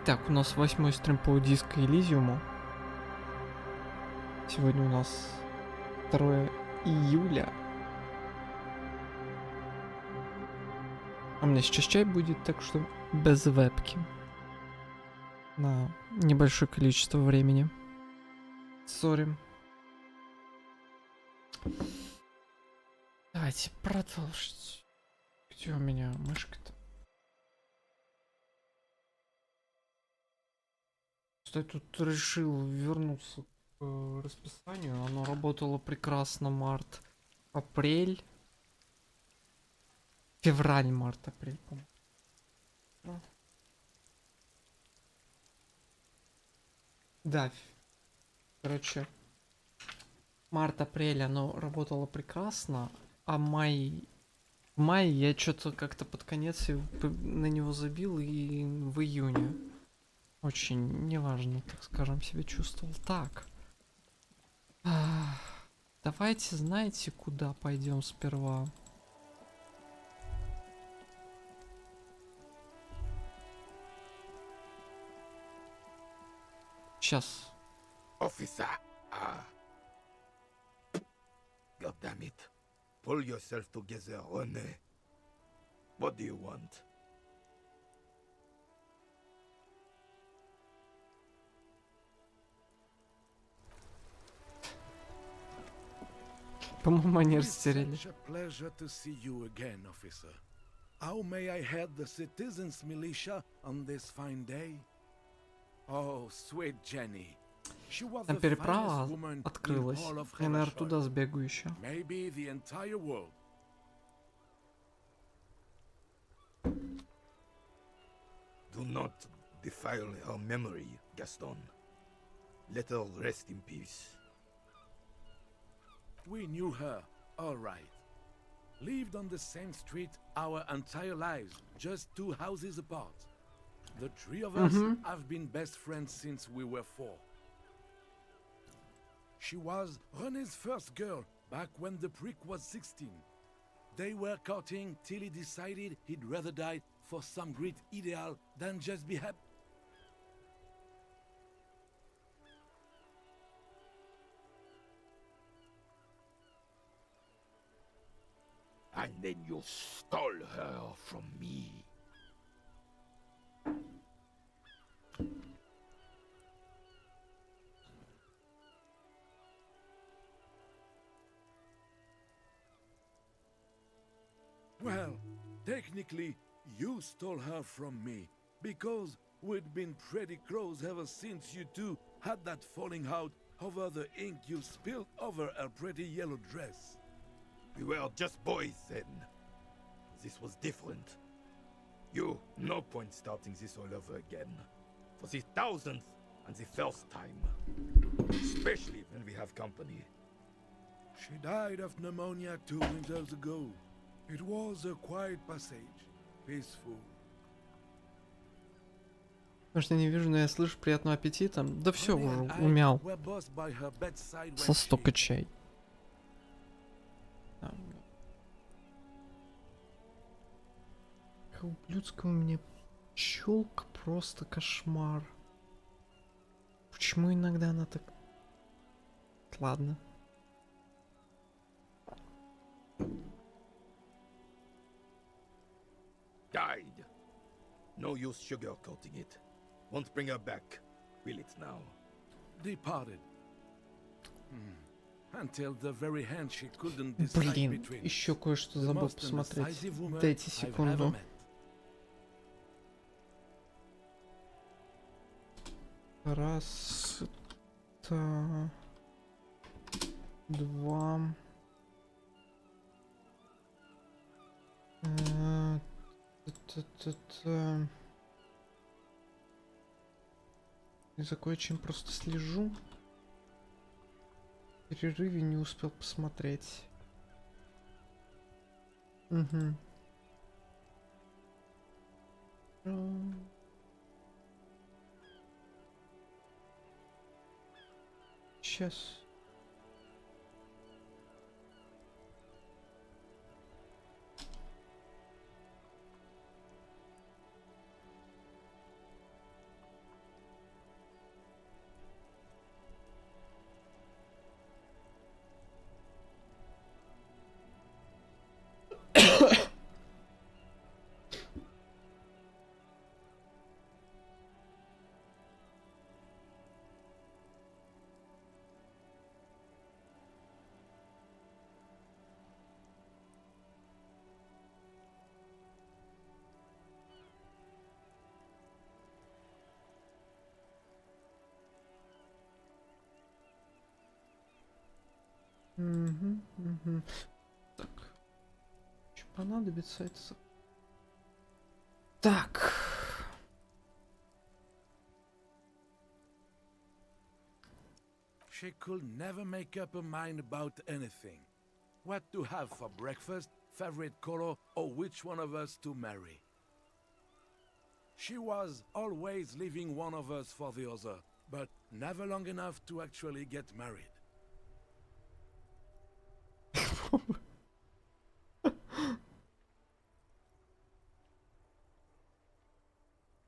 Так, у нас 8-й стрим по диско Элизиуму. Сегодня у нас 2 июля. А у меня сейчас чай будет, так что без вебки. На небольшое количество времени. Сори. Давайте продолжить. Где у меня мышка-то? Что я тут решил вернуться к расписанию. Оно работало прекрасно март, апрель. Февраль, март, апрель, по-моему. Да, короче, март-апрель оно работало прекрасно, а в мае я что-то как-то под конец на него забил, и в июне очень неважно, так скажем, себя чувствовал. Так, ах, давайте, знаете, куда пойдем сперва? Сейчас. Officer! Ah, God damn it. Pull yourself together, René. What do you want? По-моему, они It is растеряли. such a pleasure to see you again, officer. How may I head the citizens' militia on this fine day? Oh, sweet Jenny. She was Там the finest переправа woman in открылась. all of Я, наверное, туда Hellashoy. сбегу еще. Maybe the entire world. Do not defile her memory, Gaston. Let her rest in peace. We knew her, all right. Lived on the same street our entire lives, just 2 houses apart. The 3 of us have been best friends since we were 4. She was René's first girl back when the prick was 16. They were courting till he decided he'd rather die for some great ideal than just be happy. And then you stole her from me. Well, technically, you stole her from me, because we'd been pretty close ever since you two had that falling out over the ink you spilled over her pretty yellow dress. We were just boys then. This was different. You, no point starting this all over again. For the 1000th and the first time. Especially when we have company. She died of pneumonia 2 winters ago. It was a quiet passage, peaceful. Может, я не вижу, но я слышу приятного аппетита. Да все, Honey уже and I умял. were both by her bedside Со when стока she... чай. Какая ублюдская у меня челка, просто кошмар. Почему иногда она так... Ладно. Died. No use sugarcoating it. Won't bring her back. Will it now? departed. Until the very hand she couldn't decide Блин, between. еще кое-что The забыл most посмотреть. indecisive woman Дайте I've ever секунду. met. Раз, та, два. Та-та-та-та. И за кое-чем просто слежу. В перерыве не успел посмотреть. Угу. Сейчас. Мгм, мгм. Так. Что понадобится это? Так. She could never make up her mind about anything. What to have for breakfast, favorite color, or which one of us to marry. She was always leaving one of us for the other, but never long enough to actually get married.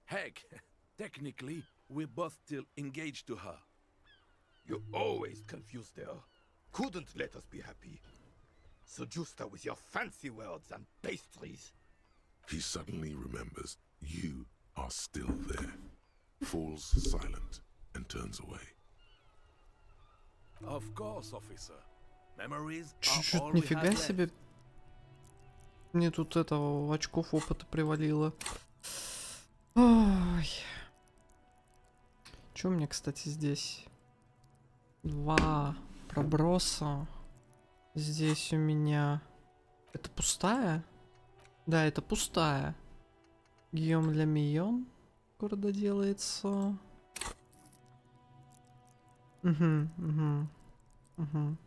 Heck, technically, we're both still engaged to her. You always confused her. Couldn't let us be happy. Seduced her with your fancy words and pastries. He suddenly remembers you are still there, falls silent, and turns away. Of course, officer. Memories are Чуть-чуть all we have нифига left. себе. Мне тут этого очков опыта привалило. Ой. Чё у меня, кстати, здесь? 2 проброса. Здесь у меня... Это пустая? Да, это пустая. Гийом для Мион. Города делается. Угу, угу, угу.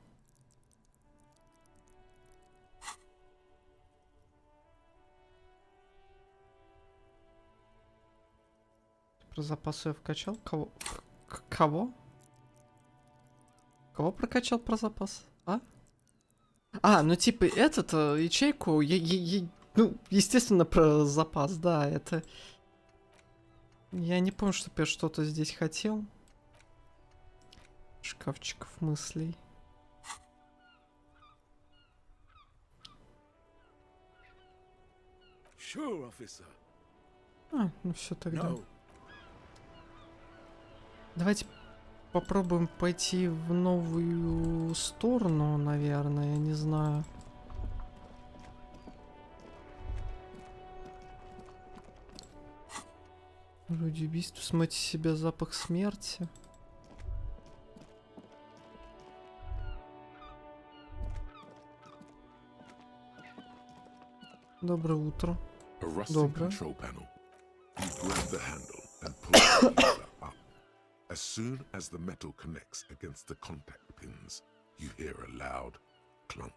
Про запасы я вкачал? Кого? Кого? Кого прокачал про запас? А? А, ну типа этот, ячейку, ну, естественно, про запас, да, это... Я не помню, чтобы я что-то здесь хотел. Шкафчиков мыслей. Sure, officer. А, ну все тогда. No. Давайте попробуем пойти в новую сторону, наверное, я не знаю. Вроде убийств, смыть с себя запах смерти. Доброе утро. A rusting Доброе. control panel. You grab the handle and pull the lever up. As soon as the metal connects against the contact pins, you hear a loud clunk.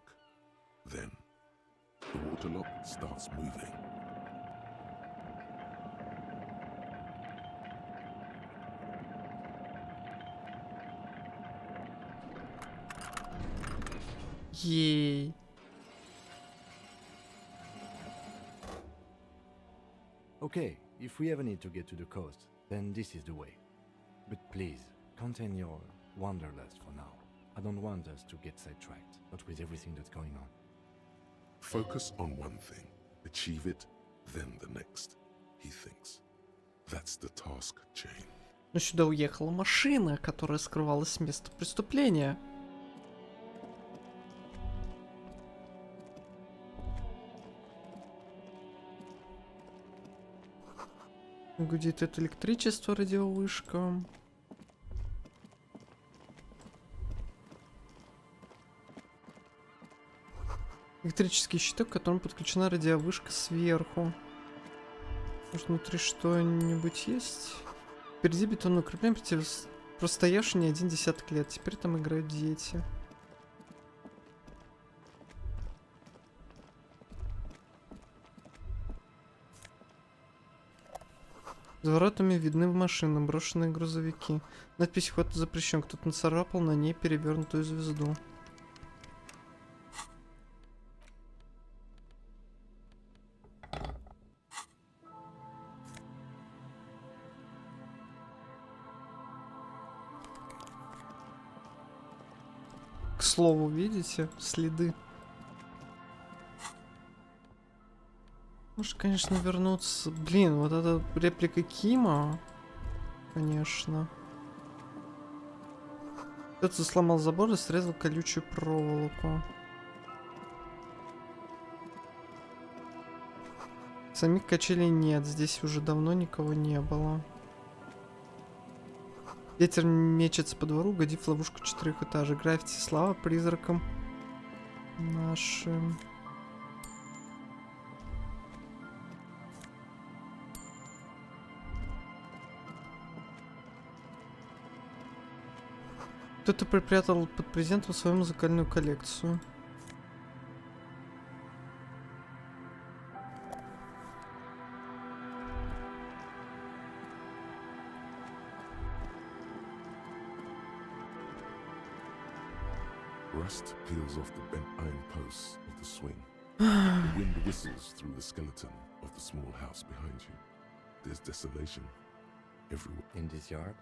Then, the water lock starts moving. Ей. Okay, if we ever need to get to the coast, then this is the way. But please, contain your wanderlust for now. I don't want us to get sidetracked, not with everything that's going on. Focus on one thing. Achieve it, then the next, he thinks. That's the task chain. Ну сюда уехала машина, которая скрывалась с места преступления. Гудит это электричество, радиовышка. Электрический щиток, к которому подключена радиовышка сверху. Может, внутри что-нибудь есть? Впереди бетонное укрепление, простоявшее не 1 десяток лет. Теперь там играют дети. За воротами видны машины, брошенные грузовики. Надпись «Вход запрещен». Кто-то нацарапал на ней перевернутую звезду. К слову, видите следы? Может, конечно, вернуться. Блин, вот эта реплика Кима. Конечно. Кто-то сломал забор и срезал колючую проволоку. Самих качелей нет, здесь уже давно никого не было. Ветер мечется по двору, угодив в ловушку 4 этажей. Граффити, слава призракам нашим. Кто-то припрятал под презентом свою музыкальную коллекцию. Rust peels off the bent iron posts of the swing. The wind whistles through the skeleton of the small house behind you. There's desolation everywhere. In this yard?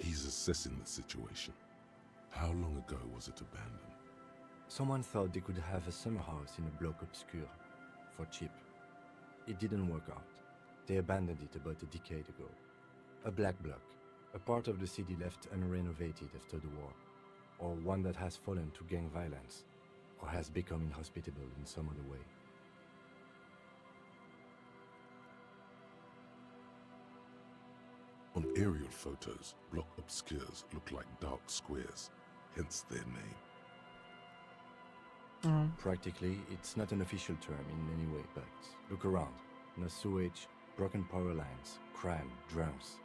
He's assessing the situation. How long ago was it abandoned? Someone thought they could have a summer house in a block obscure, for cheap. It didn't work out. They abandoned it about a decade ago. A black block, a part of the city left unrenovated after the war, or one that has fallen to gang violence, or has become inhospitable in some other way. On aerial photos, block obscures look like dark squares, hence their name. Practically, it's not an official term in any way, but look around. No sewage, broken power lines, crime, drums.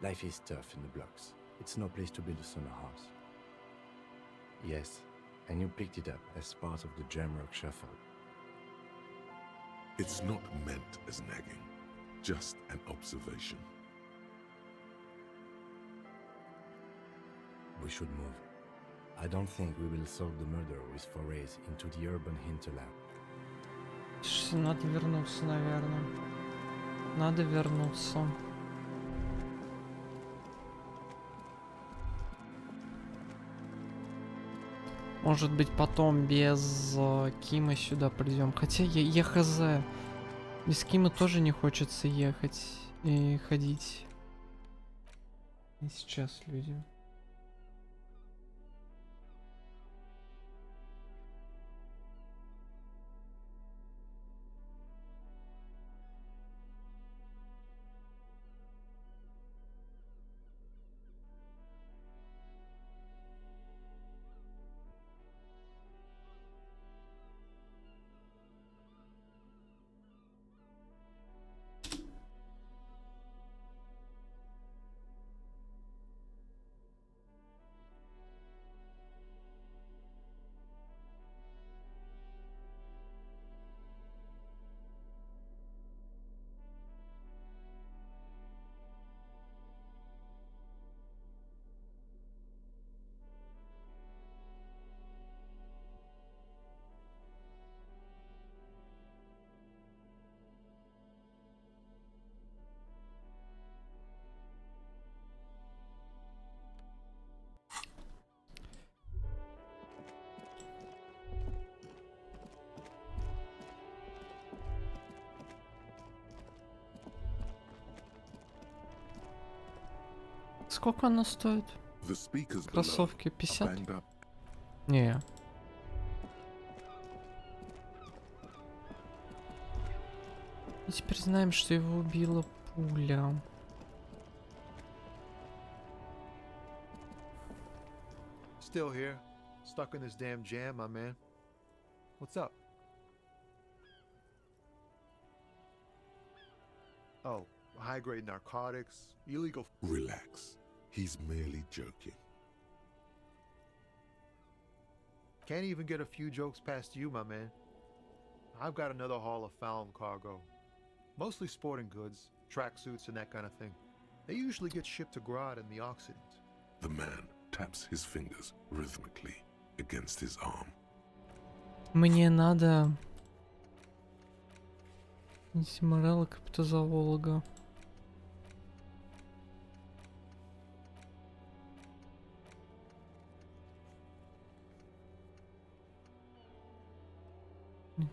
Life is tough in the blocks. It's no place to build a summer house. Yes, and you picked it up as part of the Jamrock Shuffle. It's not meant as nagging, just an observation. We should move. I don't think we will solve the murder with forays into the urban hinterland. Надо вернуться, наверное. Надо вернуться. Может быть, потом без Кима сюда придем. Хотя я хз. Без Кима тоже не хочется ехать и ходить. И сейчас люди. Сколько она стоит? The speakers below Кроссовки are 50? banged up. Не. И теперь знаем, что его убила пуля. Still here, stuck in this damn jam, my man. What's up? Oh, high-grade narcotics, illegal. Relax. He's merely joking. Can't even get a few jokes past you, my man. I've got another haul of found cargo. Mostly sporting goods, tracksuits, and that kind of thing. They usually get shipped to Grodd in the Occident. The man taps his fingers rhythmically against his arm. Мне надо... Симорелла криптозоолога.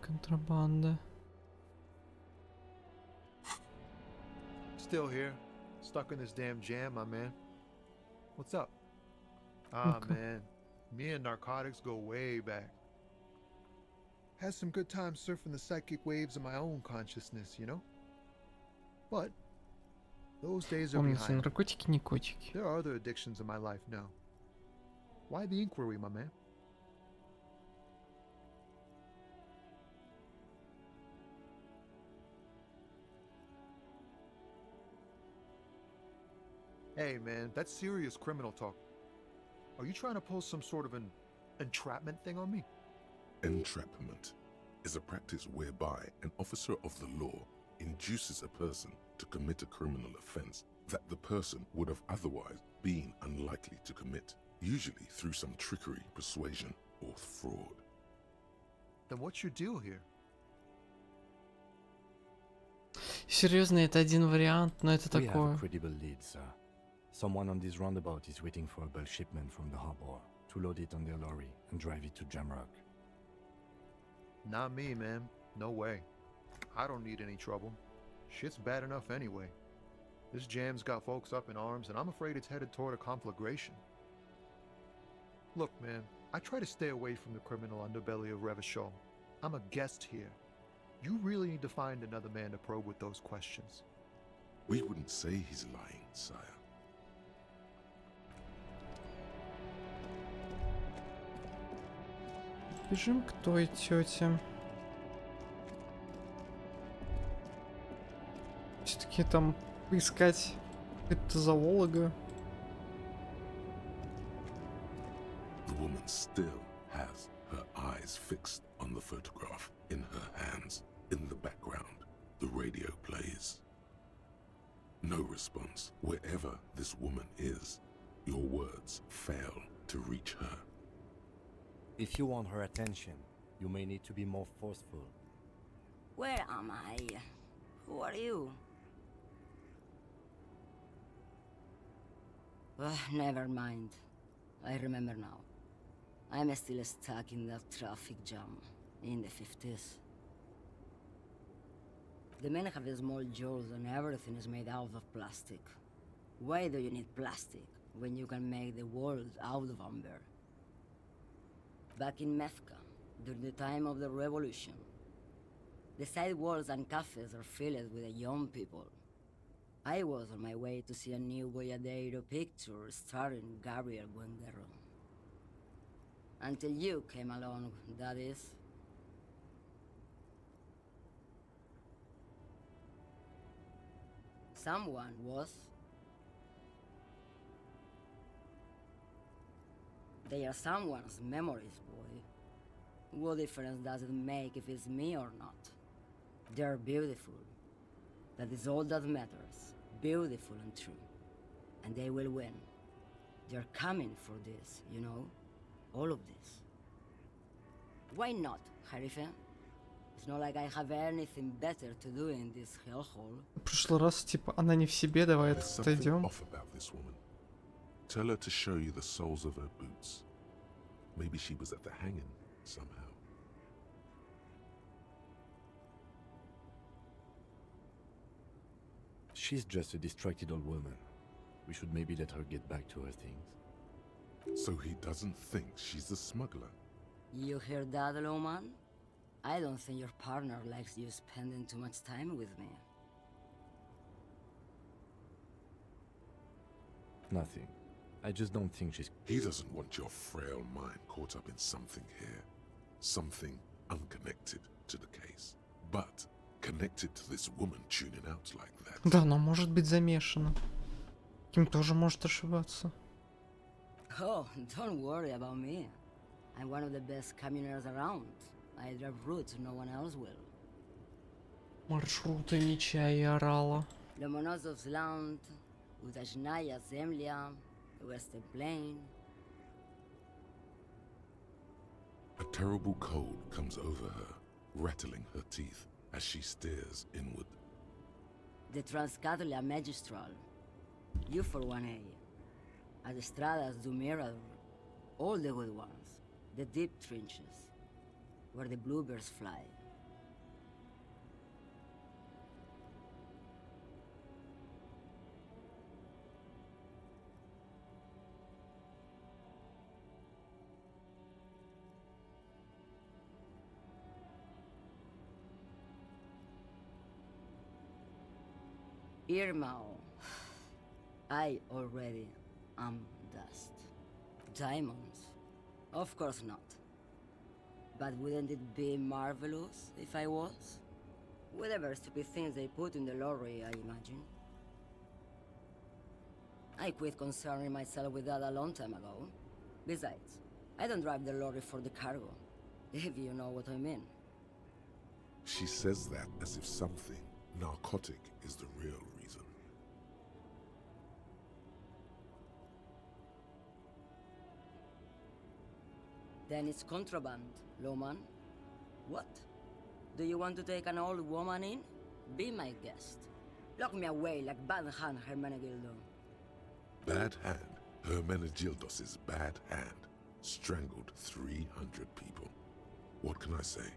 Контрабанда. Still here, stuck in this damn jam, my man. What's up? Ah, Okay. man, me and narcotics go way back. Had some good times surfing the psychic waves of my own consciousness, you know? But those days are Помните, behind me. наркотики, не котики. There are other addictions in my life now. Why the inquiry, my man? Hey, man, that's serious criminal talk. Are you trying to pull some sort of an entrapment thing on me? Entrapment is a practice whereby an officer of the law induces a person to commit a criminal offense that the person would have otherwise been unlikely to commit, usually through some trickery, persuasion, or fraud. Then what's your deal here? Серьезно, это один вариант, но это We have a такое. credible lead, sir. Someone on this roundabout is waiting for a bulk shipment from the harbor to load it on their lorry and drive it to Jamrock. Not me, man. No way. I don't need any trouble. Shit's bad enough anyway. This jam's got folks up in arms, and I'm afraid it's headed toward a conflagration. Look, man, I try to stay away from the criminal underbelly of Revachol. I'm a guest here. You really need to find another man to probe with those questions. We wouldn't say he's lying, sire. Бежим к той тете. Все-таки там поискать криптозоолога. The woman still has her eyes fixed on the photograph in her hands. In the background, the radio plays. No response. Wherever this woman is, your words fail to reach her. If you want her attention, you may need to be more forceful. Where am I? Who are you? Never mind. I remember now. I'm still stuck in that traffic jam in the 50s. The men have small jaws and everything is made out of plastic. Why do you need plastic when you can make the world out of amber? Back in Methka, during the time of the revolution, the sidewalks and cafes are filled with young people. I was on my way to see a new Boyadero picture starring Gabriel Buenguerro. Until you came along, that is. Someone was. They are someone's memories, boy. What difference does it make if it's me or not? They're beautiful. That is all that matters. Beautiful and true. And they will win. They're coming for this, you know? All of this. Why not, Harife? It's not like I have anything better to do in this hellhole. В прошлый раз, типа, она не в себе, давай There's something отойдем. off about this woman. Tell her to show you the soles of her boots. Maybe she was at the hanging somehow. She's just a distracted old woman. We should maybe let her get back to her things. So he doesn't think she's a smuggler. You hear that, Loman? I don't think your partner likes you spending too much time with me. Nothing. I just don't think she's... He doesn't want your frail mind caught up in something here. Something unconnected to the case. But connected to this woman tuning out like that. Да, она может быть замешана. Ким тоже может ошибаться. Oh, don't worry about me. I'm one of the best communers around. I drive routes no one else will. Маршруты меча и орала. Lomonosov's land, Udajnaya Zemlya, the Western Plain. A terrible cold comes over her, rattling her teeth as she stares inward. The Transcatalia Magistral. You for 1A. Adestradas du Mirador. All the good ones. The deep trenches. Where the bluebirds fly. Irmao. I already am dust. Diamonds? Of course not. But wouldn't it be marvelous if I was? Whatever stupid things they put in the lorry, I imagine. I quit concerning myself with that a long time ago. Besides, I don't drive the lorry for the cargo, if you know what I mean. She says that as if something narcotic is the real reason. Then it's contraband, Lawman. What? Do you want to take an old woman in? Be my guest. Lock me away like Bad Hand Hermenegildo. Bad Hand, Hermenegildos' bad hand, strangled 300 people. What can I say?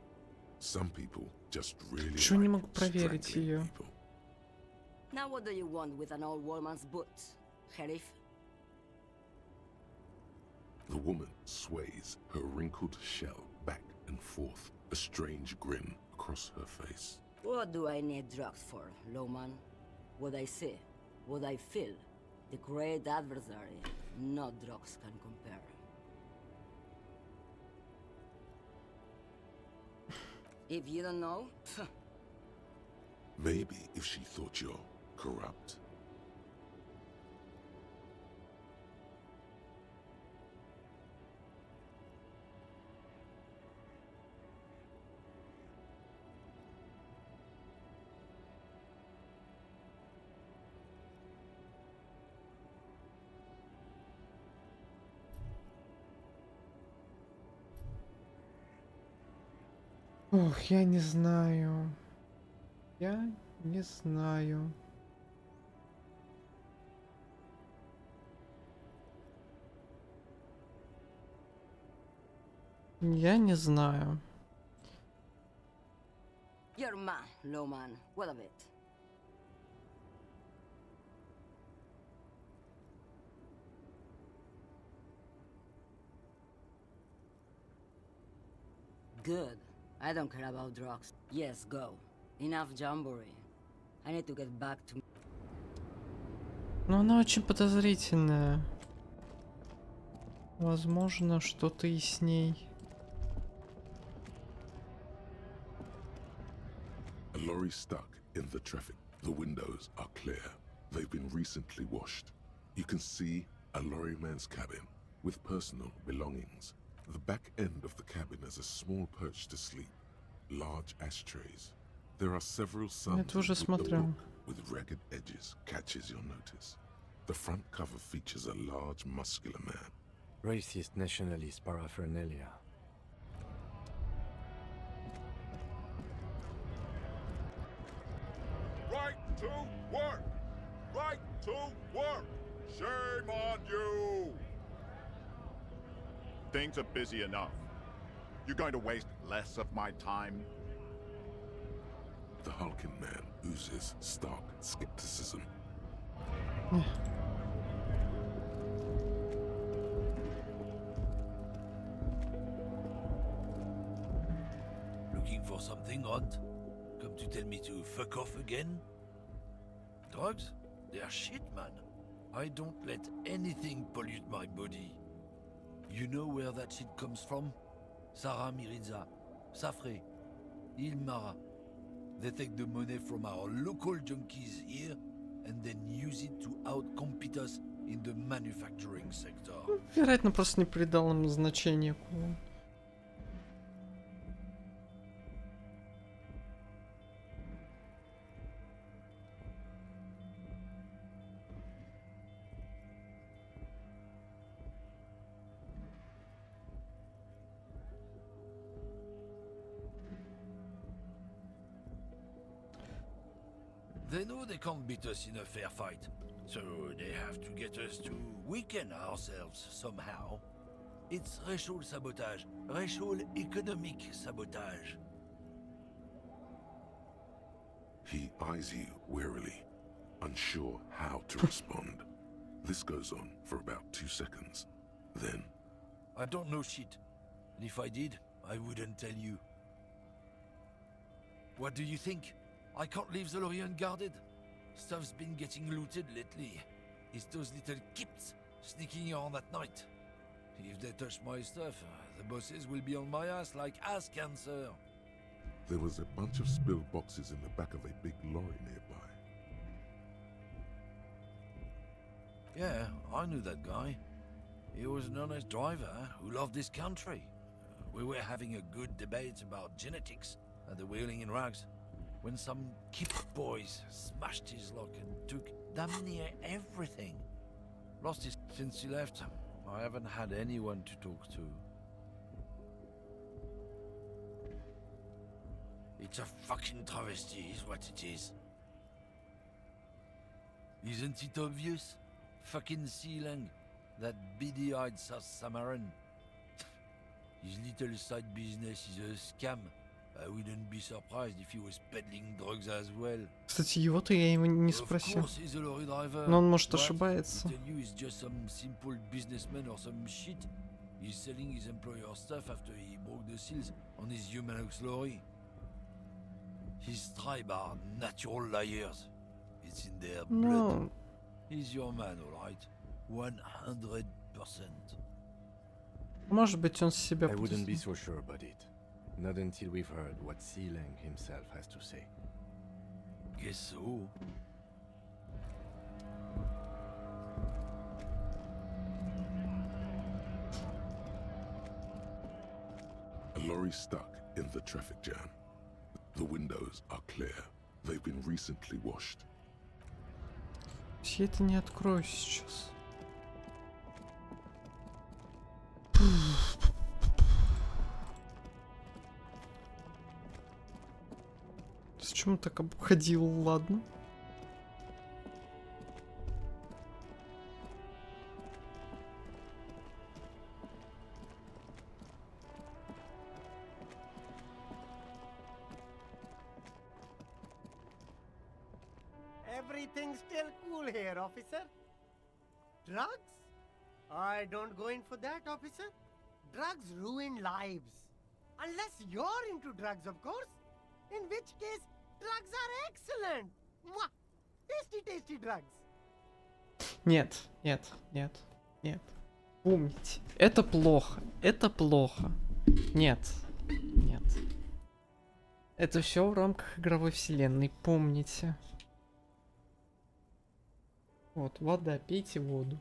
Some people just really Чё не like могу проверить strangling её? people. Now what do you want with an old woman's boots, Sheriff? The woman sways her wrinkled shell back and forth, a strange grin across her face. What do I need drugs for, Lawman? What I see, what I feel. The great adversary, no drugs can compare. If you don't know, Maybe if she thought you're corrupt. Ох, я не знаю. Я не знаю. Я не знаю. you're man, Lawman. What of it? Good. I don't care about drugs. Yes, go. Enough jamboree. I need to get back to... Но она очень подозрительная. Возможно, что-то и с ней. A lorry stuck in the traffic. The windows are clear. They've been recently washed. You can see a lorryman's cabin with personal belongings. The back end of the cabin has a small perch to sleep, large ashtrays. There are several sons. Это уже The смотрел. book with ragged edges catches your notice. The front cover features a large, muscular man. Racist nationalist paraphernalia. Right to work! Right to work! Shame on you! Things are busy enough. You're going to waste less of my time? The hulking man oozes stark skepticism. Looking for something odd? Come to tell me to fuck off again? Drugs? They are shit, man. I don't let anything pollute my body. You know where that shit comes from? Sarah Mirizza, Safre, Ilmara. They take the money from our local junkies here and then use it to outcompete us in the manufacturing sector. Вероятно, просто не придал ему значения. They know they can't beat us in a fair fight, so they have to get us to weaken ourselves somehow. It's racial sabotage, racial economic sabotage. He eyes you warily, unsure how to respond. This goes on for about 2 seconds. Then, I don't know shit, and if I did, I wouldn't tell you. What do you think? I can't leave the lorry unguarded. Stuff's been getting looted lately. It's those little kips sneaking around at night. If they touch my stuff, the bosses will be on my ass like ass cancer. There was a bunch of spilled boxes in the back of a big lorry nearby. Yeah, I knew that guy. He was an honest driver who loved this country. We were having a good debate about genetics at the Wheeling in Rags when some kip boys smashed his lock and took damn near everything. Lost his since he left. I haven't had anyone to talk to. It's a fucking travesty, is what it is. Isn't it obvious? Fucking Sealang, that beady-eyed South Samaran. His little side business is a scam. I wouldn't be surprised if he was peddling drugs as well. Кстати, его-то я его не Of спросил. course he's a lorry driver. Но он может But ошибается. to tell you he's just some simple businessman or some shit. He's selling his employer stuff after he broke the seals on his Humanux lorry. His tribe are natural liars. It's in their blood. Ну, He's your man, alright? 100%. может быть, он себя I wouldn't be притеснил. so sure about it. Not until we've heard what Sealang himself has to say. Guess so. A lorry stuck in the traffic jam. The windows are clear. They've been recently washed. Я это не открою сейчас. Зачем он так обходил, ладно? Everything's still cool here, officer. Drugs? I don't go in for that, officer. Drugs ruin lives. Unless you're into drugs, of course. In which case, drugs are excellent. Mwah! Tasty, tasty drugs. Нет, нет, нет, нет. Помните, это плохо, это плохо. Нет, нет. Это все в рамках игровой вселенной, помните. Вот, вода, пейте воду.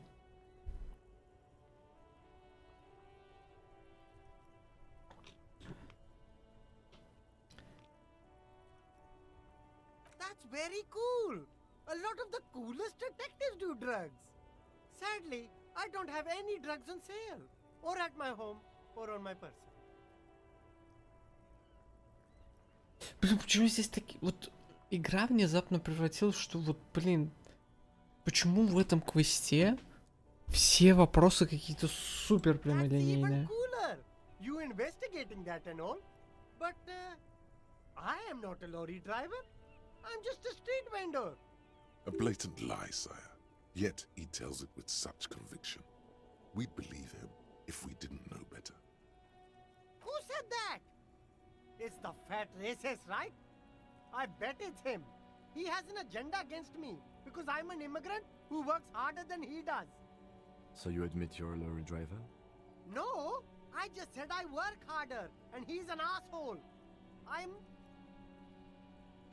That's very cool. A lot of the coolest detectives do drugs. Sadly, I don't have any drugs on sale. Or at my home, or on my person. Блин, почему здесь такие... Вот игра внезапно превратилась, что вот, блин... Почему в этом квесте все вопросы какие-то супер That's even прямолинейные? cooler. You investigating that and all. But I am not a lorry driver. I'm just a street vendor. A blatant lie, sire. Yet he tells it with such conviction. We'd believe him if we didn't know better. Who said that? It's the fat racist, right? I bet it's him. He has an agenda against me because I'm an immigrant who works harder than he does. So you admit you're a lorry driver? No, I just said I work harder and he's an asshole. I'm...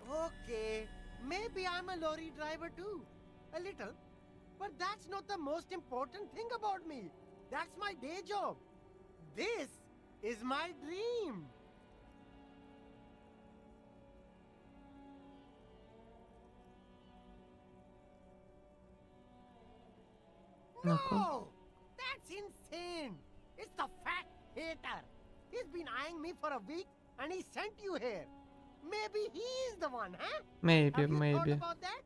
Okay, maybe I'm a lorry driver too. A little. But that's not the most important thing about me. That's my day job. This is my dream. Ну-ка. No! That's insane! It's the fat hater. He's been eyeing me for a week and he sent you here. Maybe he's the one, huh? Maybe, Have you thought maybe. about that?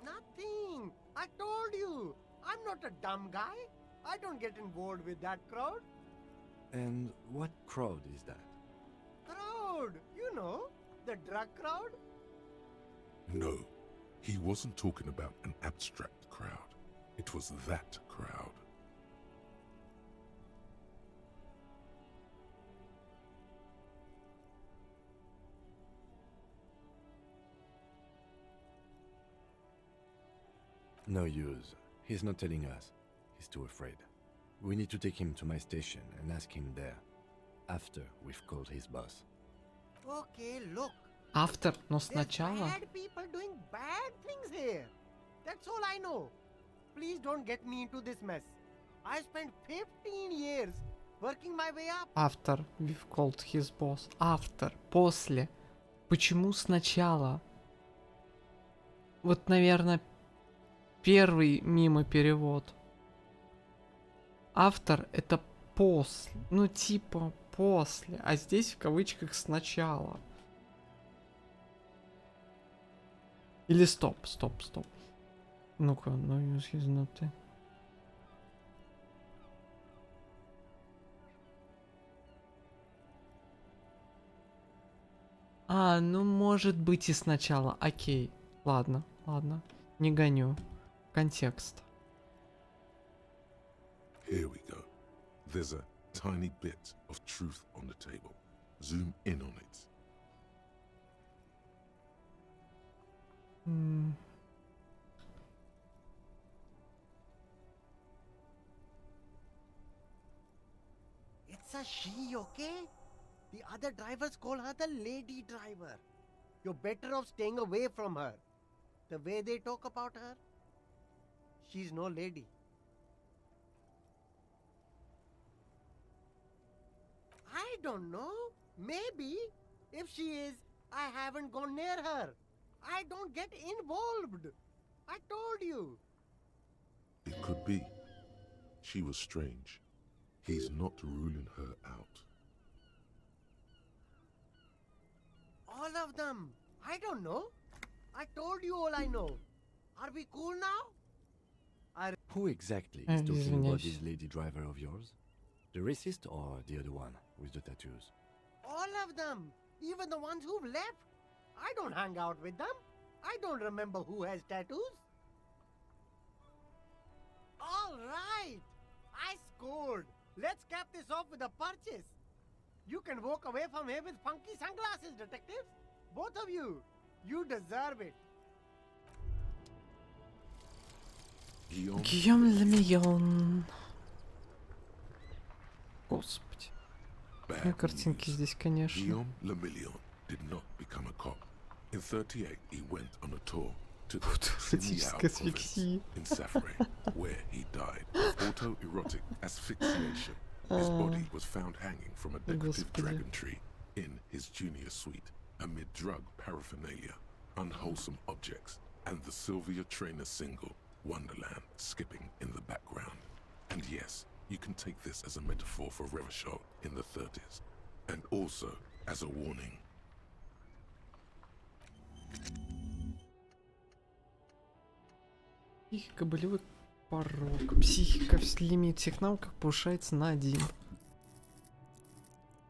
Nothing. I told you. I'm not a dumb guy. I don't get involved with that crowd. And what crowd is that? Crowd, you know, the drug crowd. No, he wasn't talking about an abstract crowd. It was that crowd. No use. He's not telling us. He's too afraid. We need to take him to my station and ask him there, after we've called his boss. Okay, look. Автор, но There's сначала... bad people doing bad things here. That's all I know. Please don't get me into this mess. I spent 15 years working my way up. Автор, we've called his boss. Автор, после. Почему сначала? Вот, наверное, первый мимо перевод. Автор это после. Ну, типа после. А здесь в кавычках сначала. Или стоп. Ну-ка, no use his note. А, ну может быть и сначала. Окей. Ладно. Не гоню. Контекст. Here we go. There's a tiny bit of truth on the table. Zoom in on it. М. It's a she, okay? The other drivers call her the lady driver. You're better off staying away from her. The way they talk about her, she's no lady. I don't know. Maybe. If she is, I haven't gone near her. I don't get involved. I told you. It could be. She was strange. He's not ruling her out. All of them. I don't know. I told you all I know. Are we cool now? Who exactly is talking about Извиняюсь. this lady driver of yours? The racist or the other one with the tattoos? All of them. Even the ones who've left. I don't hang out with them. I don't remember who has tattoos. All right. I scored. Let's cap this off with a purchase. You can walk away from here with funky sunglasses, detectives. Both of you. You deserve it. Guillaume, Гийом Ламион. Господи. bad Ну, картинки news. здесь, конечно. Guillaume Lemillion did not become a cop. In 38, he went on a tour to the Фотическая Simiao province асфиксия. in Safari, where he died of autoerotic asphyxiation. His body was found hanging from a decorative Господи. dragon tree in his junior suite amid drug paraphernalia, unwholesome objects, and the Sylvia Trainer single, Wonderland, skipping in the background. And yes, you can take this as a metaphor for Revachol in the 30s, and also as a warning. Психика, болевой порог. Психика, лимит всех навыков повышается на 1.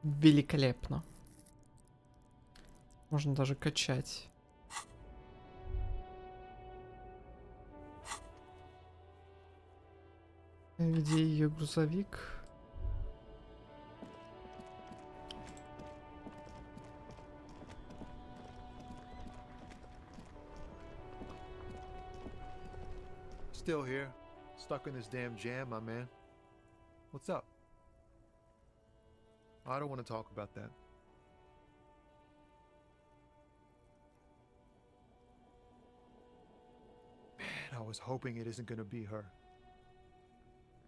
Великолепно. Можно даже качать. Где ее грузовик? Still here, stuck in this damn jam, my man. What's up? I don't want to talk about that. Man, I was hoping it isn't gonna be her.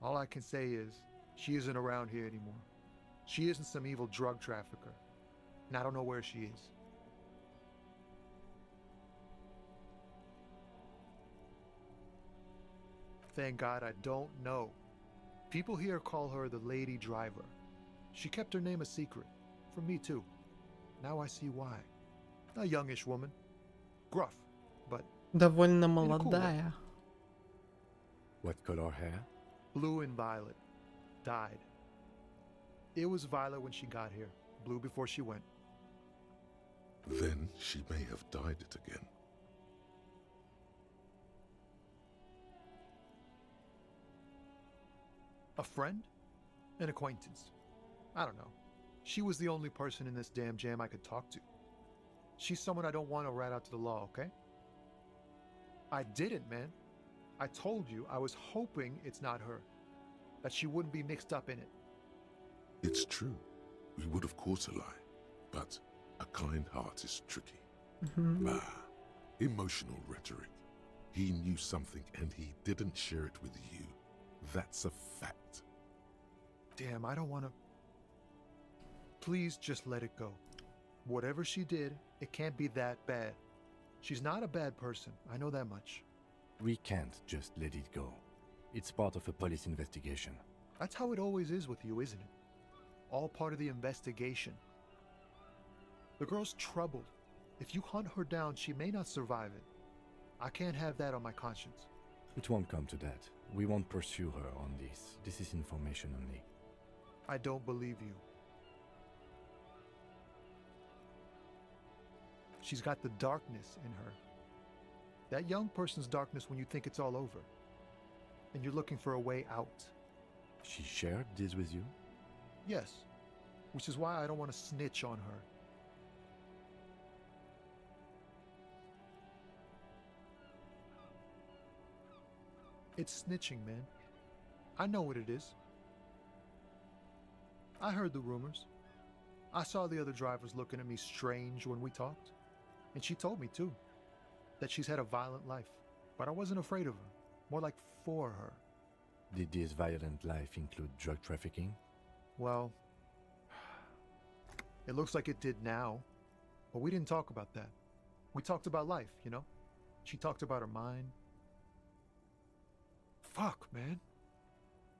All I can say is, she isn't around here anymore. She isn't some evil drug trafficker. And I don't know where she is. Thank God I don't know. People here call her the Lady Driver. She kept her name a secret. From me too. Now I see why. A youngish woman. Gruff, but Довольно cool way. молодая. What color hair? blue and violet. Died. It was violet when she got here. Blue before she went. Then she may have dyed it again. A friend? An acquaintance? I don't know. She was the only person in this damn jam I could talk to. She's someone I don't want to rat out to the law, okay? I didn't, man. I told you I was hoping it's not her. that she wouldn't be mixed up in it. It's true. We would have caught a lie. But a kind heart is tricky. Emotional rhetoric. He knew something and he didn't share it with you. That's a fact. Damn, I don't want to... Please just let it go. Whatever she did, it can't be that bad. She's not a bad person, I know that much. We can't just let it go. It's part of a police investigation. That's how it always is with you, isn't it? All part of the investigation. The girl's troubled. If you hunt her down, she may not survive it. I can't have that on my conscience. It won't come to that. We won't pursue her on this. This is information only. I don't believe you. She's got the darkness in her. That young person's darkness when you think it's all over. And you're looking for a way out. She shared this with you? Yes. Which is why I don't want to snitch on her. It's snitching, man. I know what it is. I heard the rumors. I saw the other drivers looking at me strange when we talked. And she told me, too, that she's had a violent life. But I wasn't afraid of her. More like for her. Did this violent life include drug trafficking? Well, it looks like it did now. But we didn't talk about that. We talked about life, you know? She talked about her mind. Fuck, man.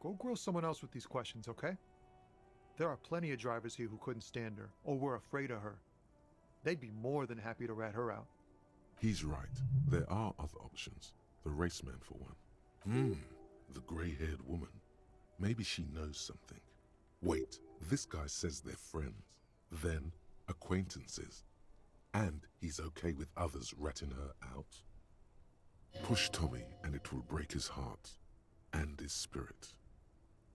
Go grill someone else with these questions, okay? There are plenty of drivers here who couldn't stand her, or were afraid of her. They'd be more than happy to rat her out. He's right. There are other options. The raceman, for one. The grey-haired woman. Maybe she knows something. Wait, this guy says they're friends. Then, acquaintances. And he's okay with others ratting her out. Push Tommy and it will break his heart. And his spirit.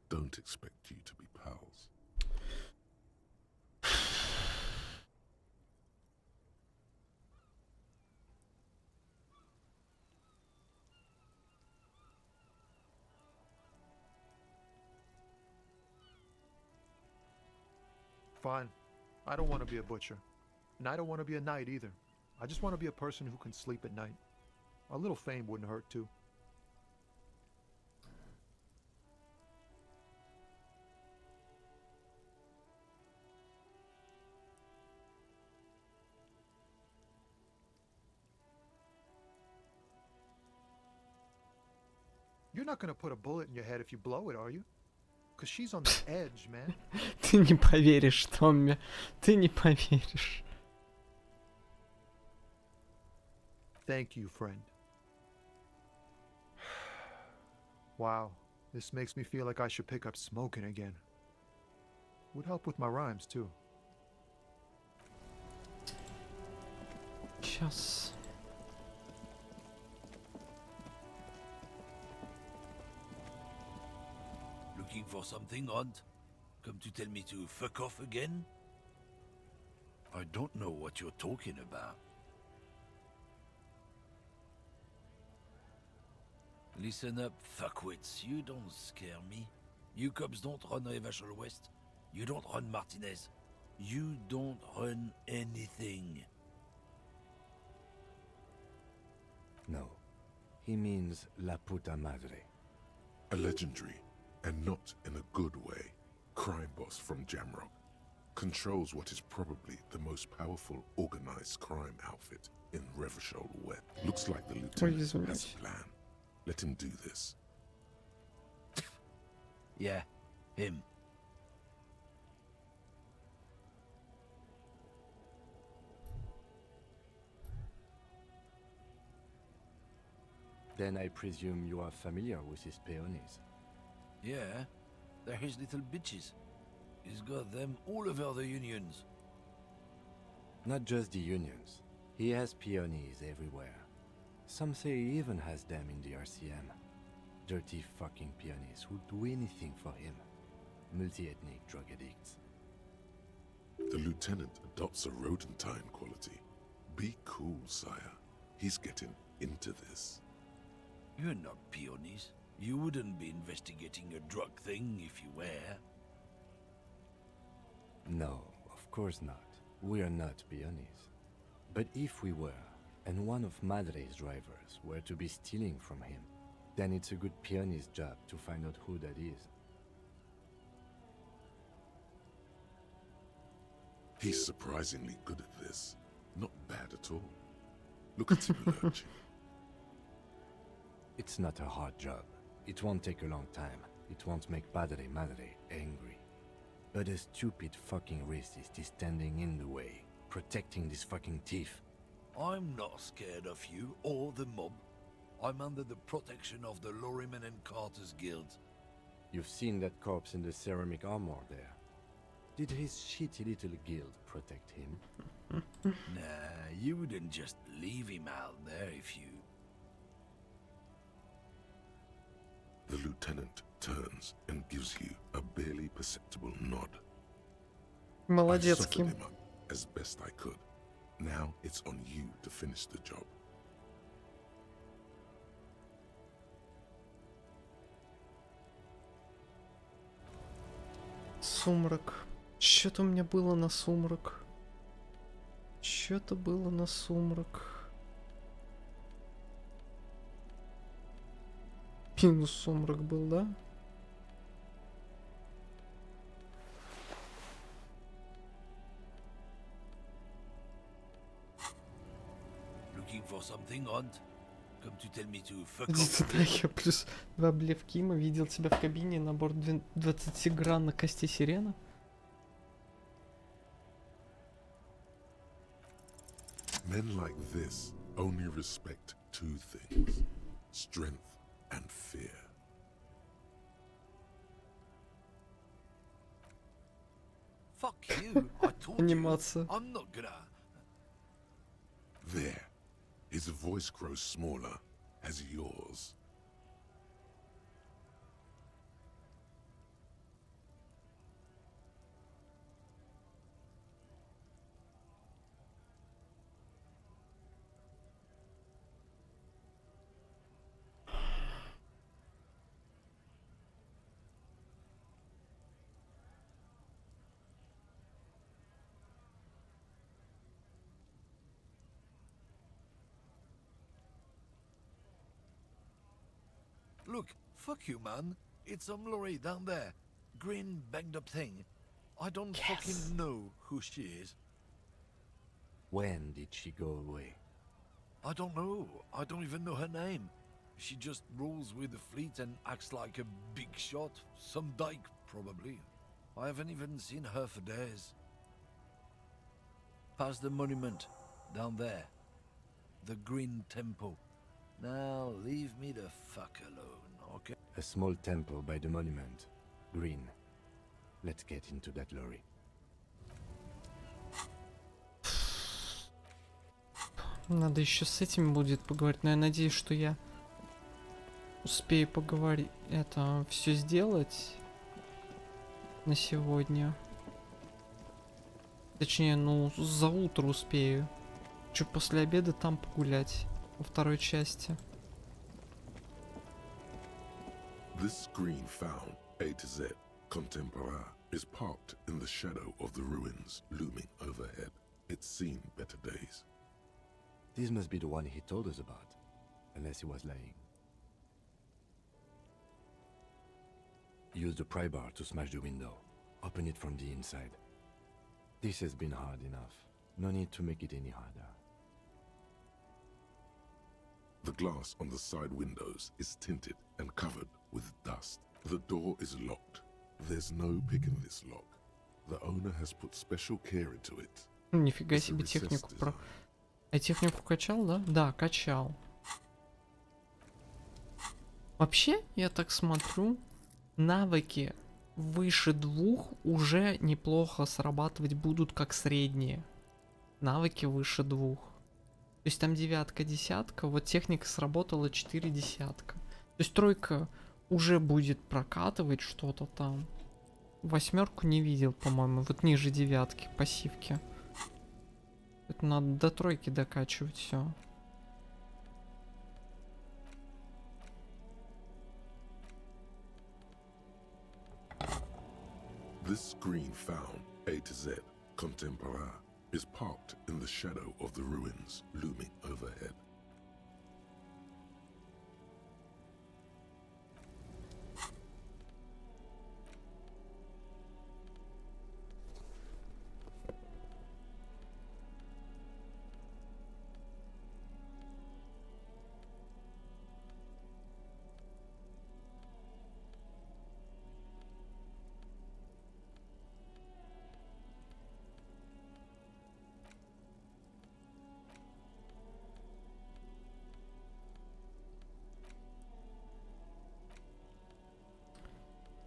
Don't expect you to be pals. Fine. I don't want to be a butcher. And I don't want to be a knight either. I just want to be a person who can sleep at night. A little fame wouldn't hurt too. You're not gonna put a bullet in your head if you blow it, are you? Cause she's on the edge, man. Ты не поверишь, Томми. Ты не поверишь. Thank you, friend. Wow, this makes me feel like I should pick up smoking again. Would help with my rhymes, too. Сейчас. Looking for something odd? Come to tell me to fuck off again? I don't know what you're talking about. Listen up, fuckwits. You don't scare me. You cops don't run Revachol West. You don't run Martinez. You don't run anything. No. He means La Puta Madre. A legendary, and not in a good way, crime boss from Jamrock. Controls what is probably the most powerful organized crime outfit in Revachol West. Looks like the lieutenant has a plan. Let him do this. Yeah, him. Then I presume you are familiar with his peonies. Yeah, they're his little bitches. He's got them all over the unions. Not just the unions. He has peonies everywhere. Some say he even has them in the RCM. Dirty fucking peonies who'd do anything for him. Multi-ethnic drug addicts. The lieutenant adopts a rodentine quality. Be cool, sire. He's getting into this. You're not peonies. You wouldn't be investigating a drug thing if you were. No, of course not. We are not peonies. But if we were, and one of Madre's drivers were to be stealing from him, then it's a good peony's job to find out who that is. He's surprisingly good at this. Not bad at all. Look at him lurching. It's not a hard job. It won't take a long time. It won't make Madre angry. But a stupid fucking racist is standing in the way, protecting this fucking thief. I'm not scared of you or the mob. I'm under the protection of the Lorrymen and Carters Guild. You've seen that corpse in the ceramic armor there. Did his shitty little guild protect him? Nah, you wouldn't just leave him out there if you... The lieutenant turns and gives you a barely perceptible nod. I Молодецкий. softened him up as best I could. Now it's on you to finish the job. Сумрак. Что-то у меня было на сумрак. Что-то было на сумрак. Минус сумрак был, да? Looking for something odd? Come to tell me to fuck Иди off? туда, я плюс 2 Блевкима. Видел тебя в кабине, набор 20 гран на кости сирена. Men like this only respect two things: strength and fear. Fuck you, I told you. Анимация. I'm not gonna... There, his voice grows smaller as yours. Look, fuck you, man. It's some lorry down there. Green, banged up thing. I don't fucking know who she is. When did she go away? I don't know. I don't even know her name. She just rolls with the fleet and acts like a big shot. Some dyke, probably. I haven't even seen her for days. Past the monument. Down there. The Green Temple. Now, leave me the fuck alone, okay? A small temple by the monument. Green. Let's get into that lorry. Надо еще с этим будет поговорить, но я надеюсь, что я успею поговорить, это все сделать на сегодня. Точнее, ну, за утро успею. Хочу после обеда там погулять, во второй части. This screen found, A to Z, contemporary, is parked in the shadow of the ruins looming overhead. It's seen better days. This must be the one he told us about. Unless he was lying. Use the pry bar to smash the window. Open it from the inside. This has been hard enough. No need to make it any harder. The glass on the side windows is tinted and covered with dust. The door is locked. There's no picking this lock. The owner has put special care into it. Нифига It's a себе технику recessed про... design. А технику качал, да? Да, качал. Вообще, я так смотрю, навыки выше 2 уже неплохо срабатывать будут как средние. Навыки выше 2. То есть там 9, 10, вот техника сработала 4 десятка. То есть 3 уже будет прокатывать что-то там. 8 не видел, по-моему, вот ниже 9 пассивки. Это надо до 3 докачивать все. This screen found, A to Z, contemporain, is parked in the shadow of the ruins looming overhead.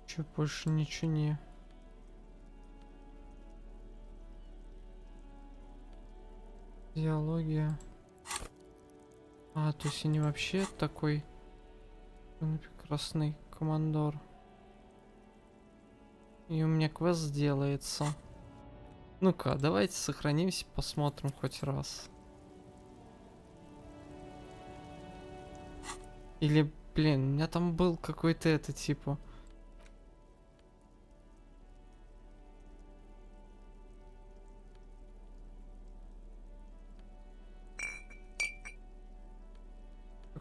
Чё, больше ничего не... Диалогия. А, то есть они вообще такой прекрасный командор. И у меня квест сделается. Ну-ка, давайте сохранимся, посмотрим хоть раз. Или, блин, у меня там был какой-то это, типа...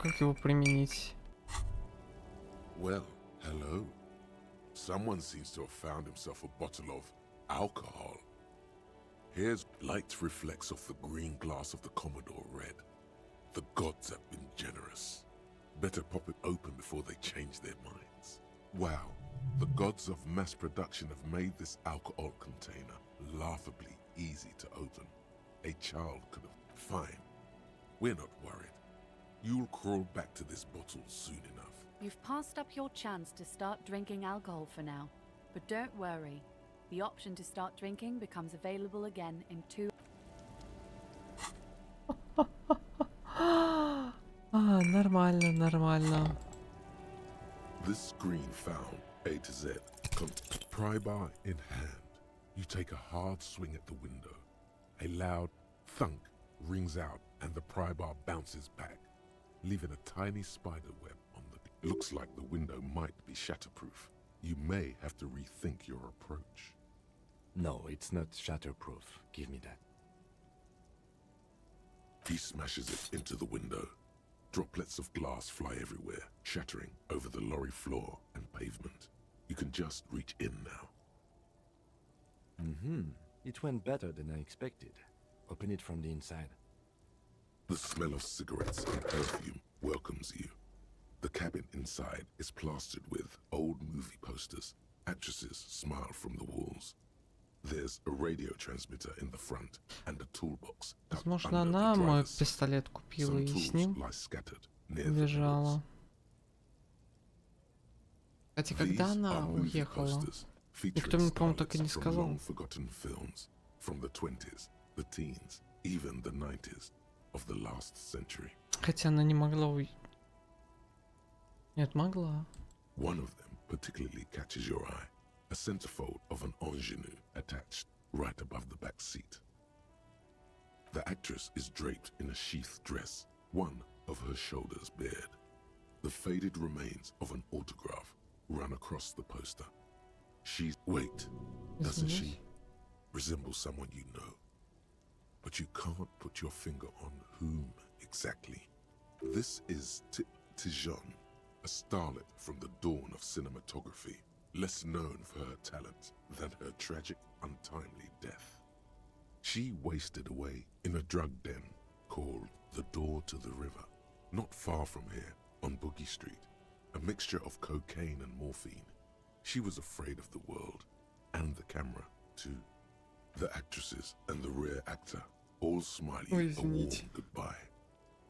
Как его применить? Well, hello. Someone seems to have found himself a bottle of alcohol. Here's light reflects off the green glass of the Commodore Red. The gods have been generous. Better pop it open before they change their minds. Wow, the gods of mass production have made this alcohol container laughably easy to open. A child could have... Fine. We're not worried. You'll crawl back to this bottle soon enough. You've passed up your chance to start drinking alcohol for now. But don't worry. The option to start drinking becomes available again in 2... А, нормально, нормально. This screen found, A to Z, pry bar in hand. You take a hard swing at the window. A loud thunk rings out and the pry bar bounces back, leaving a tiny spider web on the... Looks like the window might be shatterproof. You may have to rethink your approach. No, it's not shatterproof. Give me that. He smashes it into the window. Droplets of glass fly everywhere, shattering over the lorry floor and pavement. You can just reach in now. It went better than I expected. Open it from the inside. The smell of cigarettes and perfume welcomes you. The cabin inside is plastered with old movie posters. Actresses smile from the walls. There's a radio transmitter in the front and a toolbox. Возможно, она мой пистолет купила и с ним бежала. Хотя когда она уехала, никто мне, по-моему, так и не сказал. Хотя она не могла уйти. Нет, могла. One of them particularly catches your eye. A centerfold of an ingenue attached right above the back seat. The actress is draped in a sheath dress, one of her shoulders bared. The faded remains of an autograph run across the poster. She's... Wait, doesn't she resemble someone you know? But you can't put your finger on whom exactly. This is Tijon, a starlet from the dawn of cinematography, less known for her talent than her tragic, untimely death. She wasted away in a drug den called the Door to the River, not far from here, on Boogie Street, a mixture of cocaine and morphine. She was afraid of the world, and the camera, too. The actresses and the rear actor all smile you a warm goodbye.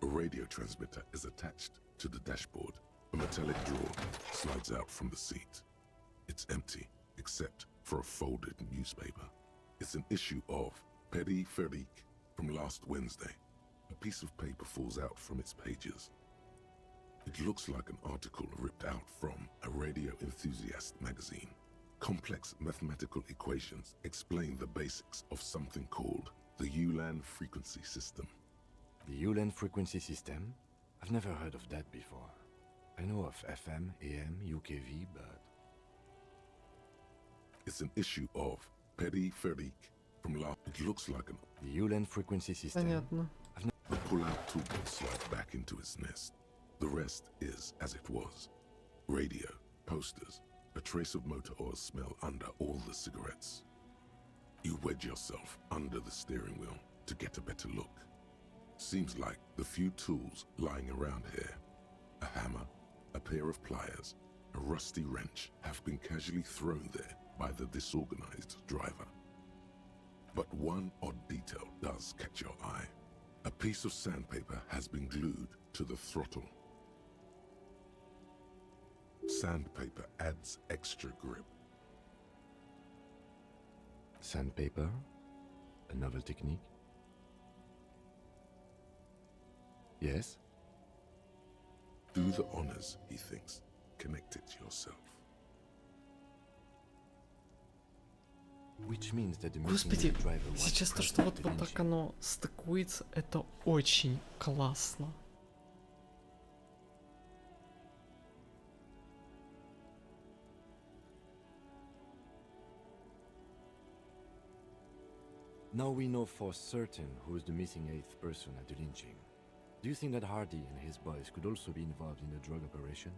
A radio transmitter is attached to the dashboard. A metallic drawer slides out from the seat. It's empty, except for a folded newspaper. It's an issue of Périphérique from last Wednesday. A piece of paper falls out from its pages. It looks like an article ripped out from a radio enthusiast magazine. Complex mathematical equations explain the basics of something called the Ulan frequency system. The Ulan frequency system? I've never heard of that before. I know of FM, AM, UKV, but... It's an issue of Peripheric from last. It looks like an The Ulan frequency system. Понятно. The pull-out tool slides back into its nest. The rest is as it was. Radio, posters, a trace of motor oil smell under all the cigarettes. You wedge yourself under the steering wheel to get a better look. Seems like the few tools lying around here, a hammer, a pair of pliers, a rusty wrench, have been casually thrown there by the disorganized driver. But one odd detail does catch your eye. A piece of sandpaper has been glued to the throttle. Sandpaper adds extra grip. Sandpaper? A novel technique? Yes? Do the honors, he thinks. Connect it yourself. Which means that the Господи, missing driver was сейчас то, present что at вот the так lynching. оно стыкуется, это очень классно. Now we know for certain who's the missing eighth person at the lynching. Do you think that Hardy and his boys could also be involved in the drug operation?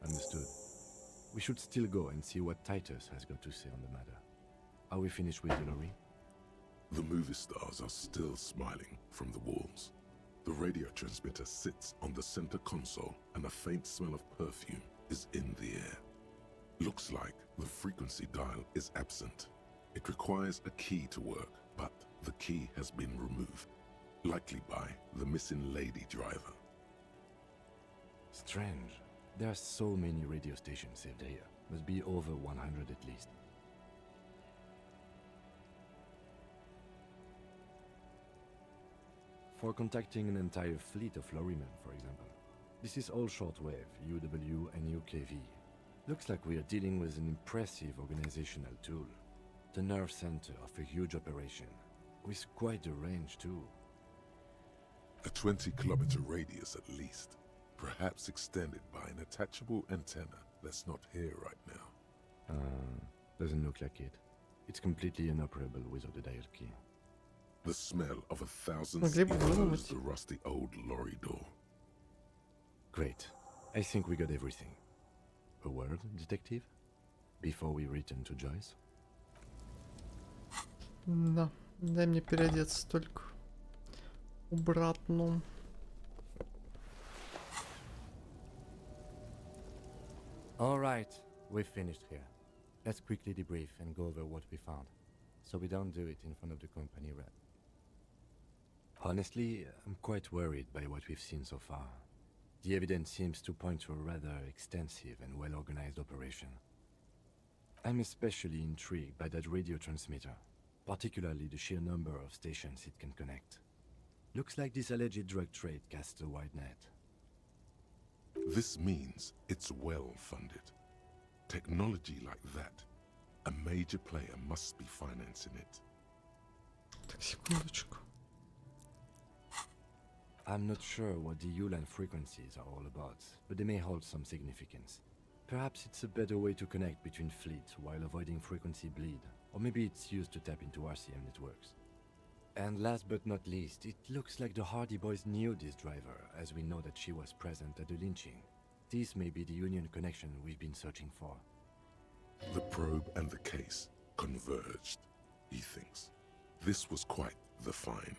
Understood. We should still go and see what Titus has got to say on the matter. Are we finished with the lorry? The movie stars are still smiling from the walls. The radio transmitter sits on the center console and a faint smell of perfume is in the air. Looks like the frequency dial is absent. It requires a key to work, but the key has been removed, likely by the missing lady driver. Strange. There are so many radio stations saved here. Must be over 100 at least. For contacting an entire fleet of lorrymen, for example. This is all shortwave, UW and UKV. Looks like we are dealing with an impressive organizational tool. The nerve center of a huge operation, with quite a range too. A 20-kilometer radius at least, perhaps extended by an attachable antenna that's not here right now. Doesn't look like it. It's completely inoperable without the dial key. The smell of 1,000 Могли бы close выдумать. the rusty old lorry door. Great. I think we got everything. A word, detective? Before we return to Joyce? Да, дай мне переодеться только. Обратно. Alright, we've finished here. Let's quickly debrief and go over what we found, so we don't do it in front of the company rep. Honestly, I'm quite worried by what we've seen so far. The evidence seems to point to a rather extensive and well-organized operation. I'm especially intrigued by that radio transmitter, particularly the sheer number of stations it can connect. Looks like this alleged drug trade casts a wide net. This means it's well funded. Technology like that, a major player must be financing it. Так, секундочку. I'm not sure what the Ulan frequencies are all about, but they may hold some significance. Perhaps it's a better way to connect between fleets while avoiding frequency bleed, or maybe it's used to tap into RCM networks. And last but not least, it looks like the Hardy boys knew this driver, as we know that she was present at the lynching. This may be the Union connection we've been searching for. The probe and the case converged, he thinks. This was quite the find.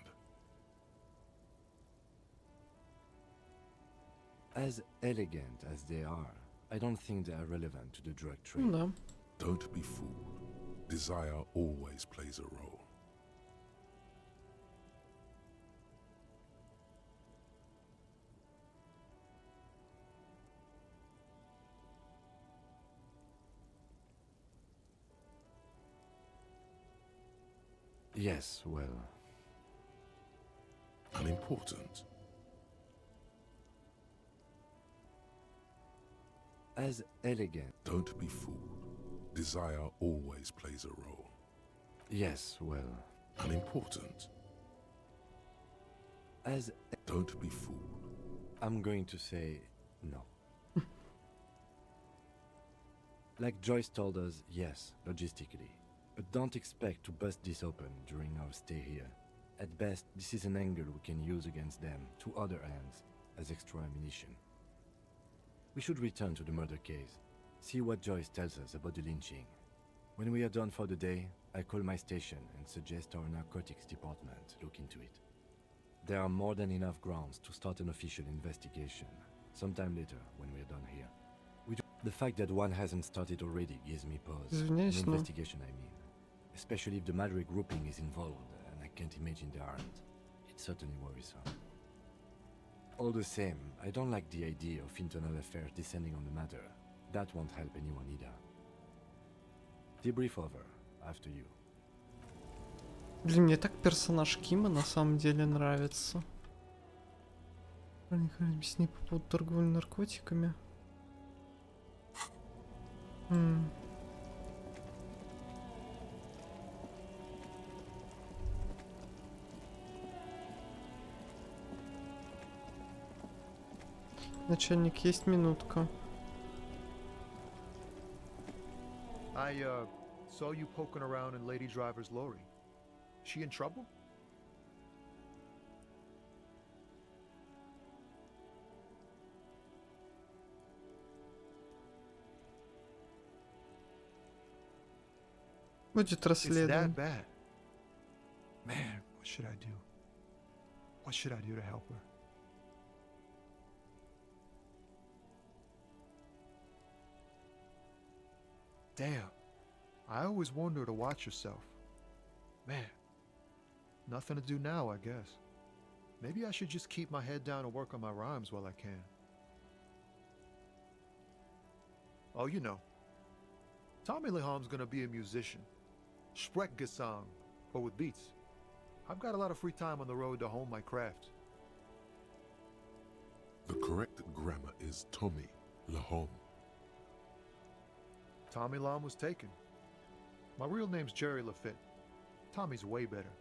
As elegant as they are, I don't think they are relevant to the drug trade. Ну да. Don't be fooled. Desire always plays a role. Yes, well, Unimportant. As elegant. Don't be fooled. Desire always plays a role. Yes, well, Unimportant. as Don't be fooled. I'm going to say no. Like Joyce told us, yes, logistically. But don't expect to bust this open during our stay here. At best, this is an angle we can use against them, to other hands, as extra ammunition. We should return to the murder case, see what Joyce tells us about the lynching. When we are done for the day, I call my station and suggest our narcotics department look into it. There are more than enough grounds to start an official investigation, sometime later when we are done here. The fact that one hasn't started already gives me pause. An Извиняюсь, но... investigation, I mean. Especially if the Madrid grouping is involved, and I can't imagine they aren't. It's certainly worrisome. All the same, I don't like the idea of internal affairs descending on the matter. That won't help anyone either. Debrief over. After you. Блин, мне так персонаж Кима на самом деле нравится. Объясни по поводу торговли наркотиками. Начальник, есть минутка. I saw you poking around in Lady Driver's lorry. She in trouble? Будет It's расследование. that bad. Man, what should I do? What should I do to help her? Damn. I always warned her to watch herself. Man. Nothing to do now, I guess. Maybe I should just keep my head down and work on my rhymes while I can. Oh, you know. Tommy Leham's gonna be a musician. Sprechgesang, but with beats. I've got a lot of free time on the road to hone my craft. The correct grammar is Tommy Lahom. Tommy Lam was taken. My real name's Jerry Lafitte. Tommy's way better.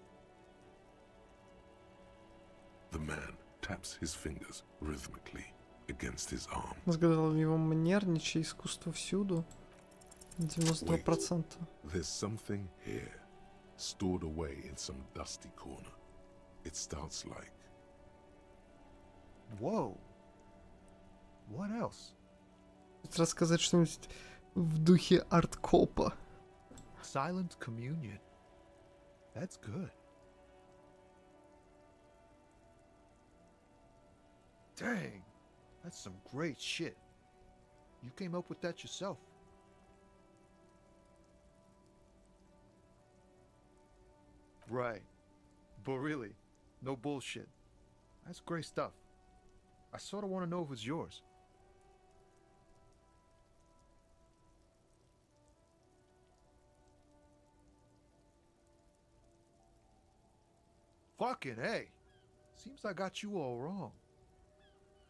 The man taps his fingers rhythmically against his arm. Разгадал его манерничай, искусство всюду. 92%. There's something here, stored away in some dusty corner. It starts like... Whoa. What else? Рассказать что-нибудь в духе арт-копа. Silent communion. That's good. Dang. That's some great shit. You came up with that yourself. Right. But really, no bullshit. That's great stuff. I sort of want to know if it's yours. Fucking A. Seems I got you all wrong.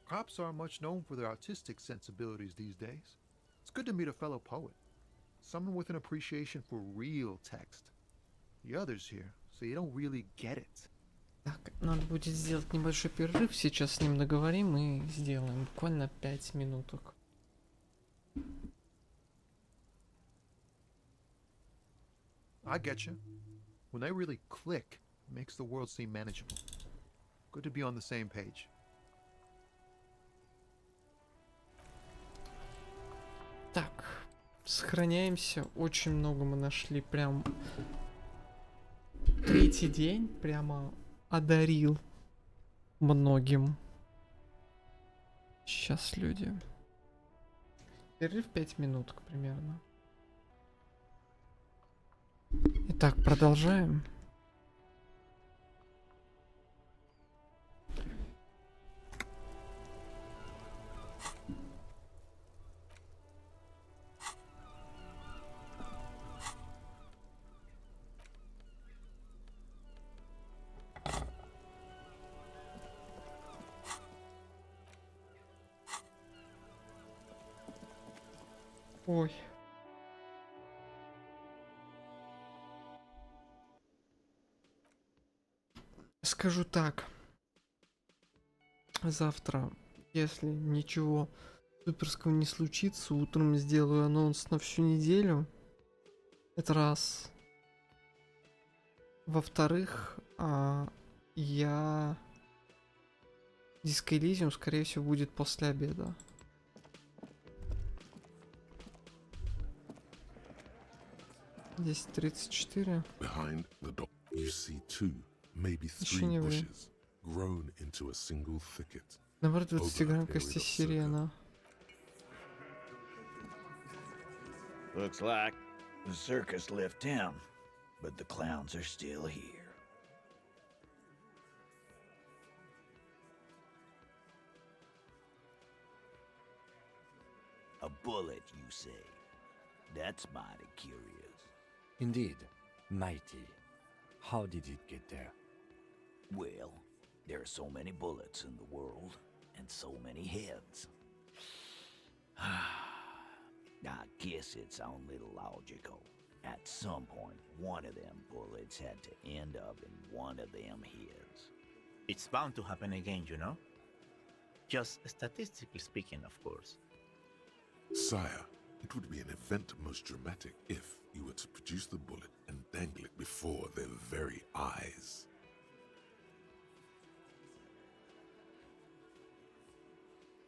Cops aren't much known for their artistic sensibilities these days. It's good to meet a fellow poet. Someone with an appreciation for real text. The others here, so you don't really get it. Так, надо будет сделать небольшой перерыв. Сейчас с ним договорим и сделаем. Буквально 5 минуток. I get you. When they really click, it makes the world seem manageable. Good to be on the same page. Так, сохраняемся. Очень много мы нашли. Прям третий день прямо одарил многим. Сейчас люди. Перерыв 5 минуток примерно. Итак, продолжаем. Ой. Скажу так. Завтра, если ничего суперского не случится, утром сделаю анонс на всю неделю. Это раз. Во-вторых, я... Диско Elysium, скорее всего, будет после обеда. Здесь 34. Behind the dock, you see two, maybe Еще three не вы. bushes, grown into a single thicket. Наоборот, Over a 20 громкости period of сирена. Looks like the circus left town, but the clowns are still here. A bullet, you say? That's mighty curious. Indeed, mighty. How did it get there? Well, there are so many bullets in the world, and so many heads. I guess it's only logical. At some point, one of them bullets had to end up in one of them heads. It's bound to happen again, you know? Just statistically speaking, of course. Sire, it would be an event most dramatic if you were to produce the bullet and dangle it before their very eyes.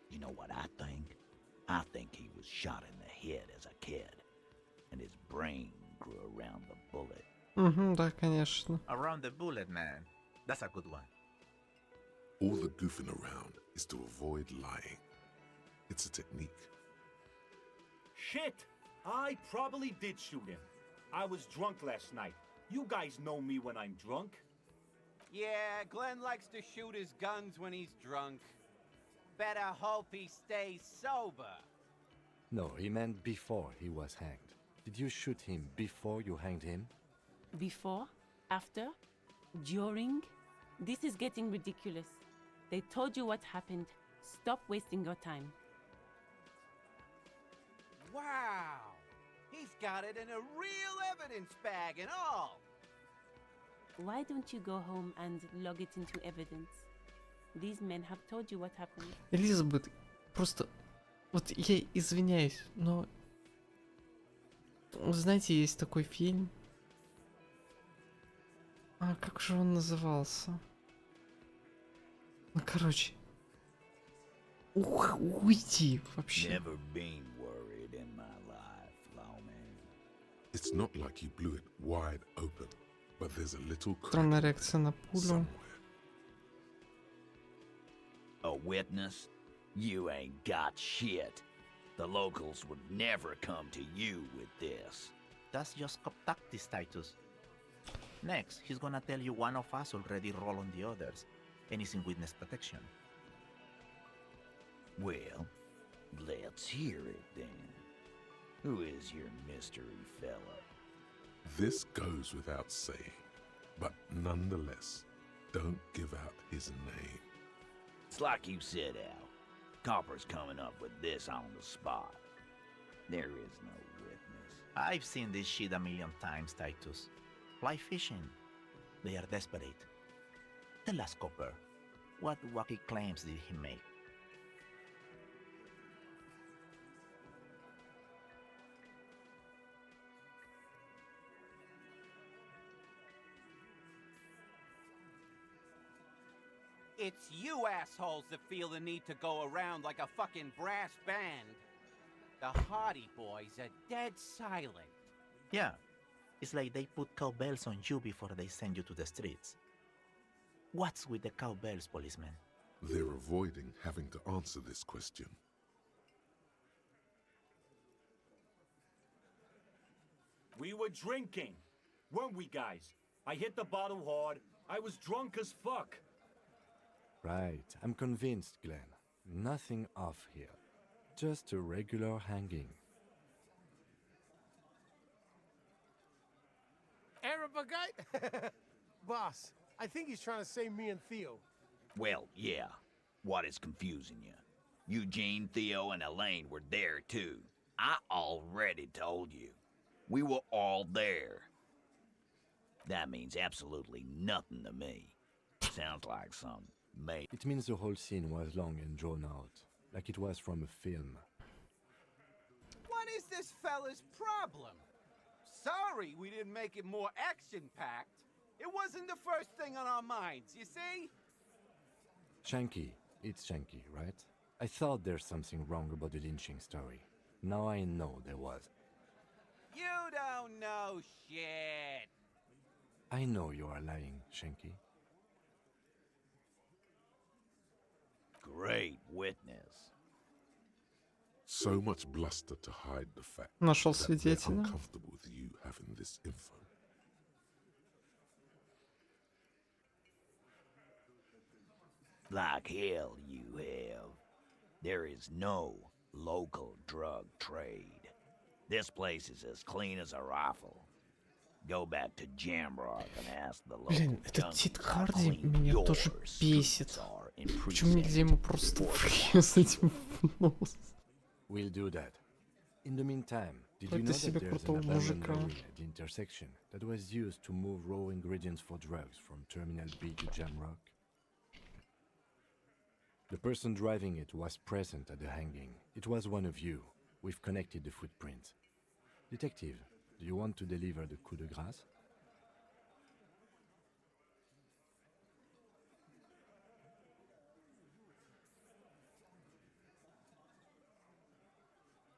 You know what I think? I think he was shot in the head as a kid, and his brain grew around the bullet. Угу, да, конечно. Around the bullet, man. That's a good one. All the goofing around is to avoid lying. It's a technique. Shit! I probably did shoot him. I was drunk last night. You guys know me when I'm drunk. Yeah, Glenn likes to shoot his guns when he's drunk. Better hope he stays sober. No, he meant before he was hanged. Did you shoot him before you hanged him? Before? After? During? This is getting ridiculous. They told you what happened. Stop wasting your time. Wow! He's got it in a real evidence bag and all! Why don't you go home and log it into evidence? These men have told you what happened. Элизабет, просто... Вот я извиняюсь, но... Знаете, есть такой фильм. Как же он назывался? Ну, короче. Уйди вообще. Never been worried in my life, Lawman. It's not like you blew it wide open, but there's a little crack Странная реакция на пулю. somewhere. A witness? You ain't got shit. The locals would never come to you with this. That's just cop tactics, Titus. Next, he's gonna tell you one of us already rolled on the others, and is in witness protection. Well, let's hear it then. Who is your mystery fella? This goes without saying, but nonetheless, don't give out his name. It's like you said, Al. Copper's coming up with this on the spot. There is no witness. I've seen this shit a million times, Titus. Fly fishing. They are desperate. Tell us, Copper, what wacky claims did he make? It's you assholes that feel the need to go around like a fucking brass band. The Hardy Boys are dead silent. Yeah, it's like they put cowbells on you before they send you to the streets. What's with the cowbells, policeman? They're avoiding having to answer this question. We were drinking, weren't we, guys? I hit the bottle hard. I was drunk as fuck. Right, I'm convinced, Glenn. Nothing off here. Just a regular hanging. Arab guy? Boss, I think he's trying to say me and Theo. Well, yeah. What is confusing you? Eugene, Theo, and Elaine were there too. I already told you. We were all there. That means absolutely nothing to me. Sounds like some made. It means the whole scene was long and drawn out, like it was from a film. What is this fella's problem? Sorry we didn't make it more action-packed. It wasn't the first thing on our minds, you see? Shanky, it's Shanky, right? I thought there's something wrong about the lynching story. Now I know there was. You don't know shit. I know you are lying, Shanky. Great witness. So much bluster to hide the fact Нашел that they're свидетеля. uncomfortable with you having this info. Like hell you have. There is no local drug trade. This place is as clean as a rifle. Go back to Jamrock and ask the local Блин, этот junkies Тит how Харди clean меня your тоже streets бесит. are in Почему нельзя ему precinct просто 45? врезать в нос? We'll do that. In the meantime, did you Какой-то know себе that there's an крутого abandoned мужика. lorry at the intersection that was used to move raw ingredients for drugs from Terminal B to Jamrock? The person driving it was present at the hanging. It was one of you. We've connected the footprint. Detective, do you want to deliver the coup de grâce?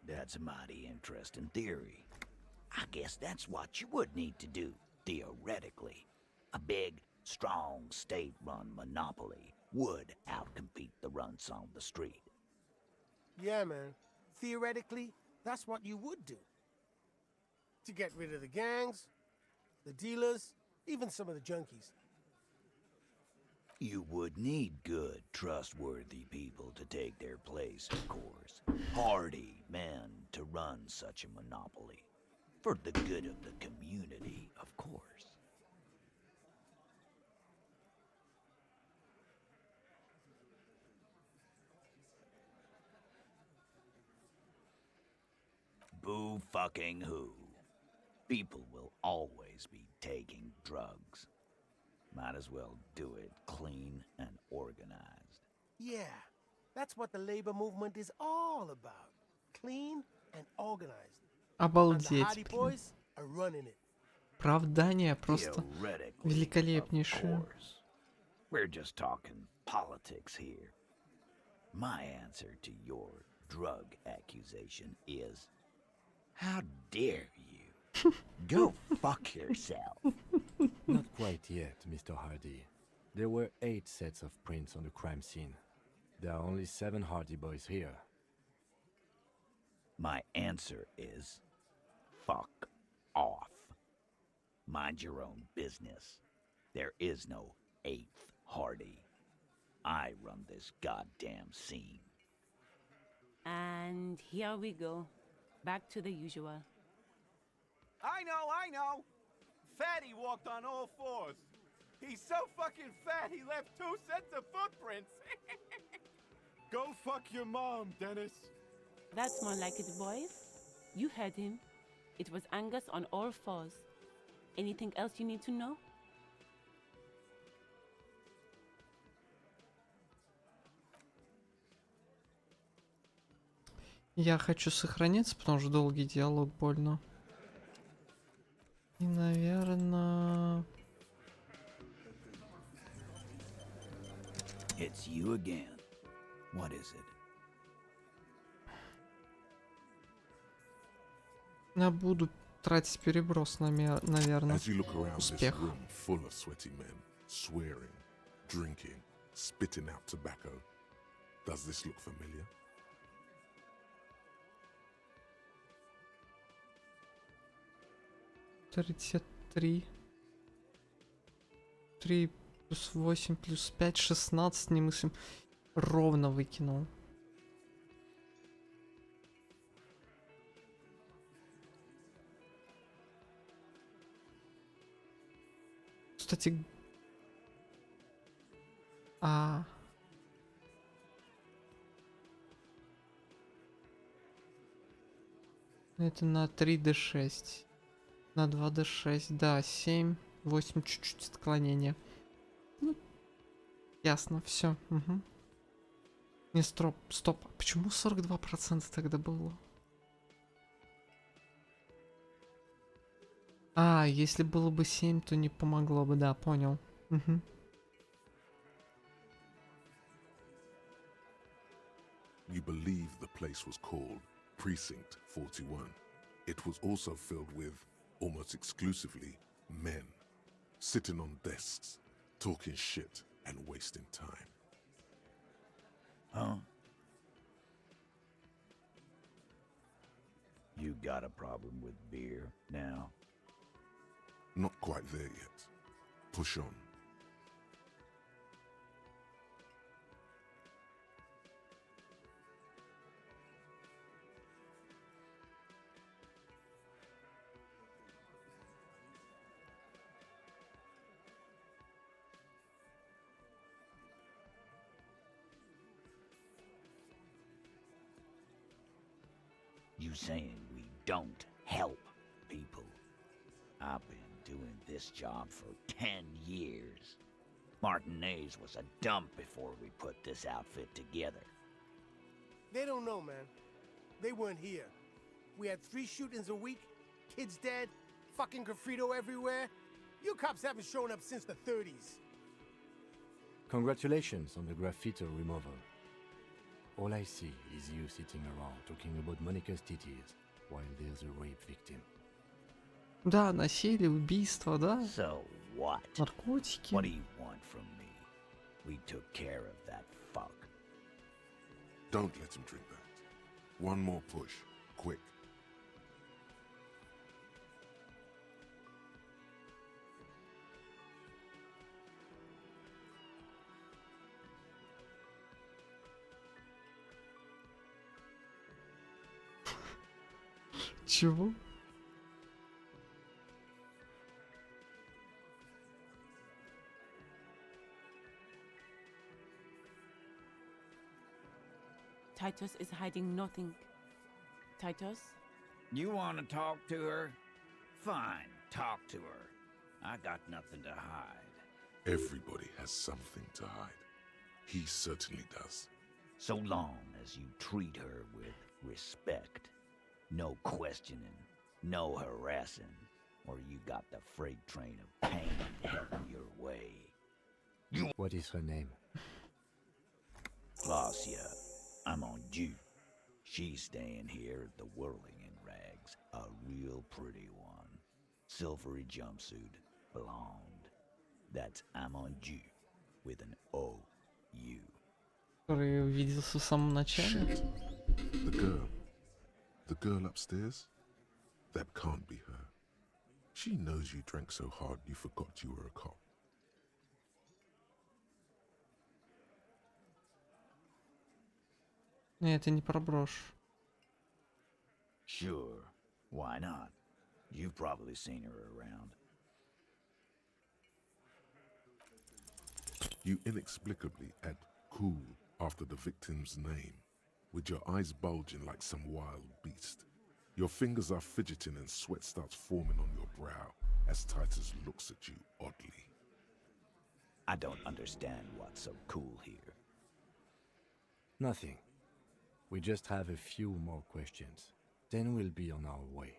That's a mighty interesting theory. I guess that's what you would need to do, theoretically. A big, strong, state-run monopoly would outcompete the runts on the street. Yeah, man. Theoretically, that's what you would do. To get rid of the gangs, the dealers, even some of the junkies. You would need good, trustworthy people to take their place, of course. Hardy men to run such a monopoly. For the good of the community, of course. Boo fucking who. People will always be taking drugs. Might as well do it clean and organized. Yeah, that's what the labor movement is all about. Clean and organized. And the Обалдеть, Hardy блин. boys are running it. Оправдание просто Theoretically, великолепнейшее. of course. We're just talking politics here. My answer to your drug accusation is, how dare you? Go fuck yourself. Not quite yet, Mr. Hardy. There were 8 sets of prints on the crime scene. There are only 7 Hardy boys here. My answer is, fuck off. Mind your own business. There is no 8th Hardy. I run this goddamn scene. And here we go. Back to the usual. I know. Fatty walked on all fours. He's so fucking fat he left 2 sets of footprints. Go fuck your mom, Dennis. That's more like it, boys. You heard him. It was Angus on all fours. Anything else you need to know? Я хочу сохраниться, потому что долгий диалог больно. И, наверное... It's you again. What is it? Я буду тратить переброс, наверное. As you look around this Успех. room full of sweaty men, swearing, drinking, spitting out tobacco, does this look familiar? Тридцать три. 3 плюс 8 плюс 5, 16, не мыслим. Ровно выкинул. Кстати... А... Это на 3d6. На 2d6, да, 7, 8, чуть-чуть отклонения. Ну, ясно, все. Угу. Не, стоп. А почему 42% тогда было? А, если было бы 7, то не помогло бы, да, понял. Угу. You believe the place was called Precinct 41. It was also filled with, almost exclusively, men, sitting on desks, talking shit and wasting time. Huh? You got a problem with beer now? Not quite there yet. Push on. You saying we don't help people? I've been doing this job for 10 years. Martinez was a dump before we put this outfit together. They don't know, man. They weren't here. We had 3 shootings a week, kids dead, fucking graffito everywhere. You cops haven't shown up since the 30s. Congratulations on the graffiti removal. All I see is you sitting around talking about Monica's titties while there's a rape victim. Да, насилие, убийство, да? So what? Наркотики. What do you want from me? We took care of that fuck. Don't let him drink that. One more push, quick. Чего? Titus is hiding nothing. Titus? You want to talk to her? Fine, talk to her. I got nothing to hide. Everybody has something to hide. He certainly does. So long as you treat her with respect. No questioning, no harassing, or you got the freight train of pain heading your way. What is her name? Glacia, I'm on due. She's staying here at the Whirling in Rags, a real pretty one. Silvery jumpsuit, blonde. That's I'm on due with an O-U. Который увиделся в самом начале. Shit. The girl. The girl upstairs? That can't be her. She knows you drank so hard you forgot you were a cop. Это не про брошь. Sure, why not? You've probably seen her around. You inexplicably add cool after the victim's name, with your eyes bulging like some wild beast. Your fingers are fidgeting and sweat starts forming on your brow as Titus looks at you oddly. I don't understand what's so cool here. Nothing. We just have a few more questions. Then we'll be on our way.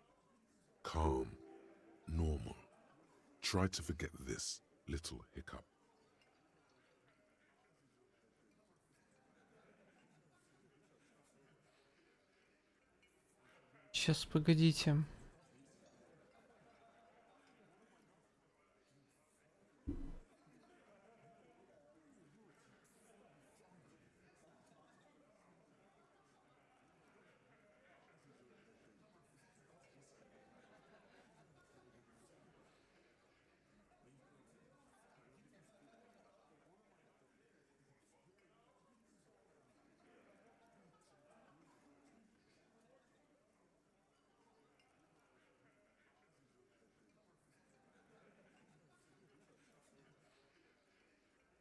Calm, normal. Try to forget this little hiccup. Сейчас, погодите.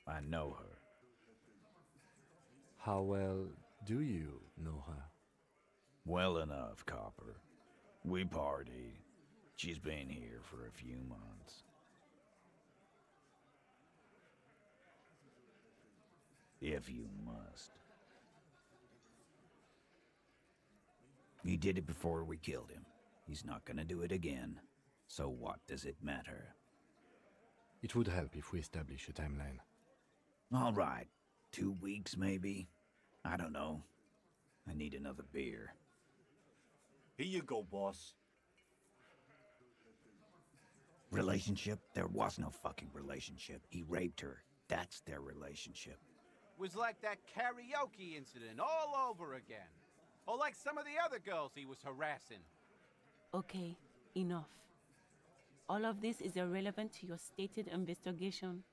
I know her. How well do you know her? Well enough, Copper. We partied. She's been here for a few months. If you must. He did it before we killed him. He's not gonna do it again. So what does it matter? It would help if we establish a timeline. All right. 2 weeks, maybe? I don't know. I need another beer. Here you go, boss. Relationship? There was no fucking relationship. He raped her. That's their relationship. Was like that karaoke incident all over again. Or like some of the other girls he was harassing. Okay, enough. All of this is irrelevant to your stated investigation.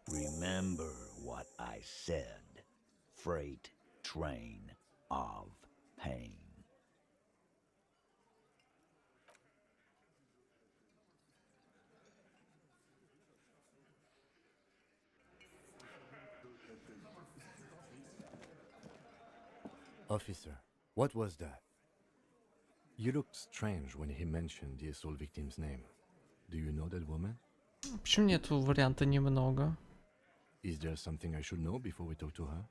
Remember what I said. Freight train of pain. Officer, what was that? You looked strange when he mentioned the assault victim's name. Do you know that woman? Почему нету варианта немного? Is there something I should know before we talk to her?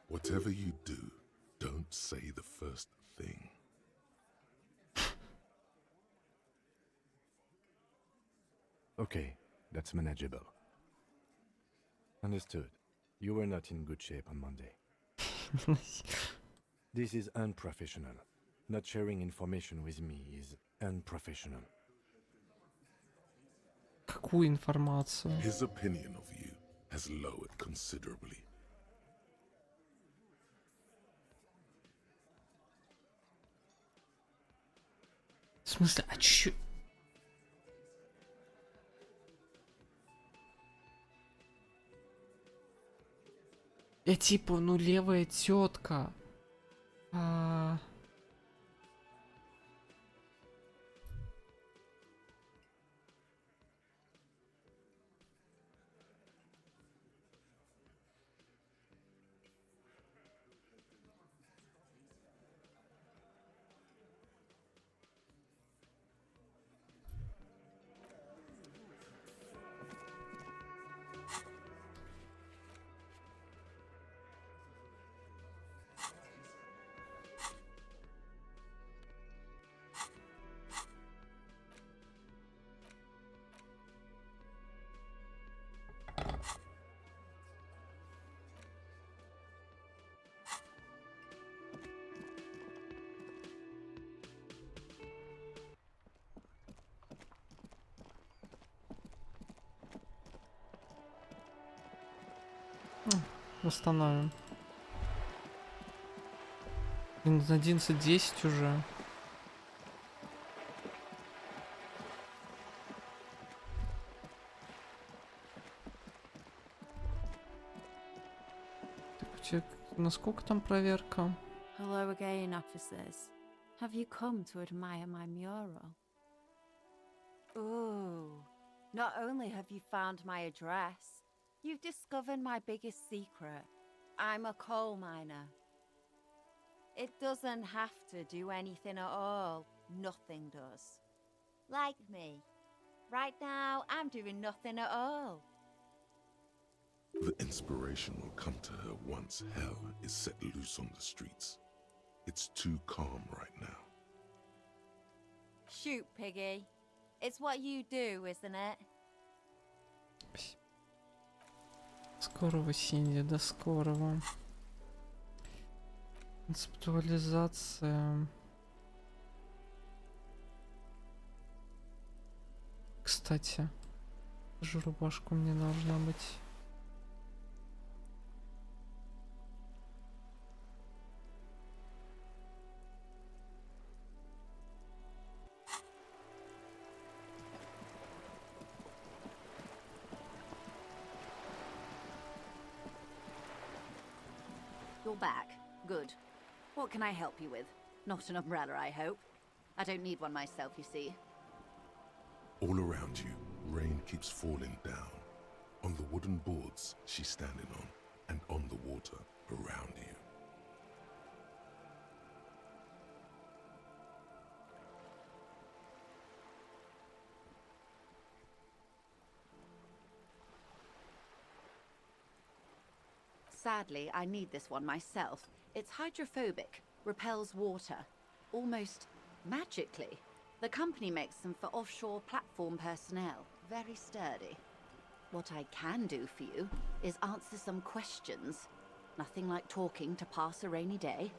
Whatever you do, don't say the first thing. Okay, that's manageable. Understood. You were not in good shape on Monday. This is unprofessional. Not sharing information with me is unprofessional. Какую информацию? His opinion of you has lowered considerably. В смысле, а чё? Я типа, ну левая тетка. Восстановим. 11:10 уже. Так, у тебя насколько там проверка? Hello again, officers. Have you come to admire my mural? Ooh, not only have you found my address, you've discovered my biggest secret. I'm a coal miner. It doesn't have to do anything at all. Nothing does. Like me. Right now, I'm doing nothing at all. The inspiration will come to her once hell is set loose on the streets. It's too calm right now. Shoot, Piggy. It's what you do, isn't it? Скорого, Синди, до скорого. Концептуализация. Кстати, же рубашку мне должна быть. You're back. Good. What can I help you with? Not an umbrella, I hope. I don't need one myself, you see. All around you, rain keeps falling down. On the wooden boards she's standing on, and on the water around you. Sadly, I need this one myself. It's hydrophobic, repels water, almost magically. The company makes them for offshore platform personnel. Very sturdy. What I can do for you is answer some questions. Nothing like talking to pass a rainy day.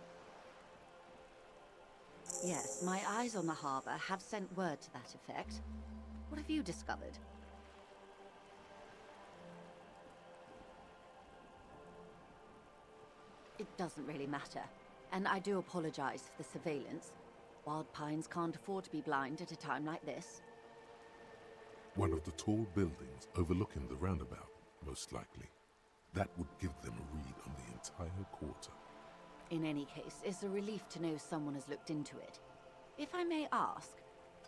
Yes, my eyes on the harbour have sent word to that effect. What have you discovered? It doesn't really matter, and I do apologize for the surveillance. Wild Pines can't afford to be blind at a time like this. One of the tall buildings overlooking the roundabout, most likely. That would give them a read on the entire quarter. In any case, it's a relief to know someone has looked into it. If I may ask,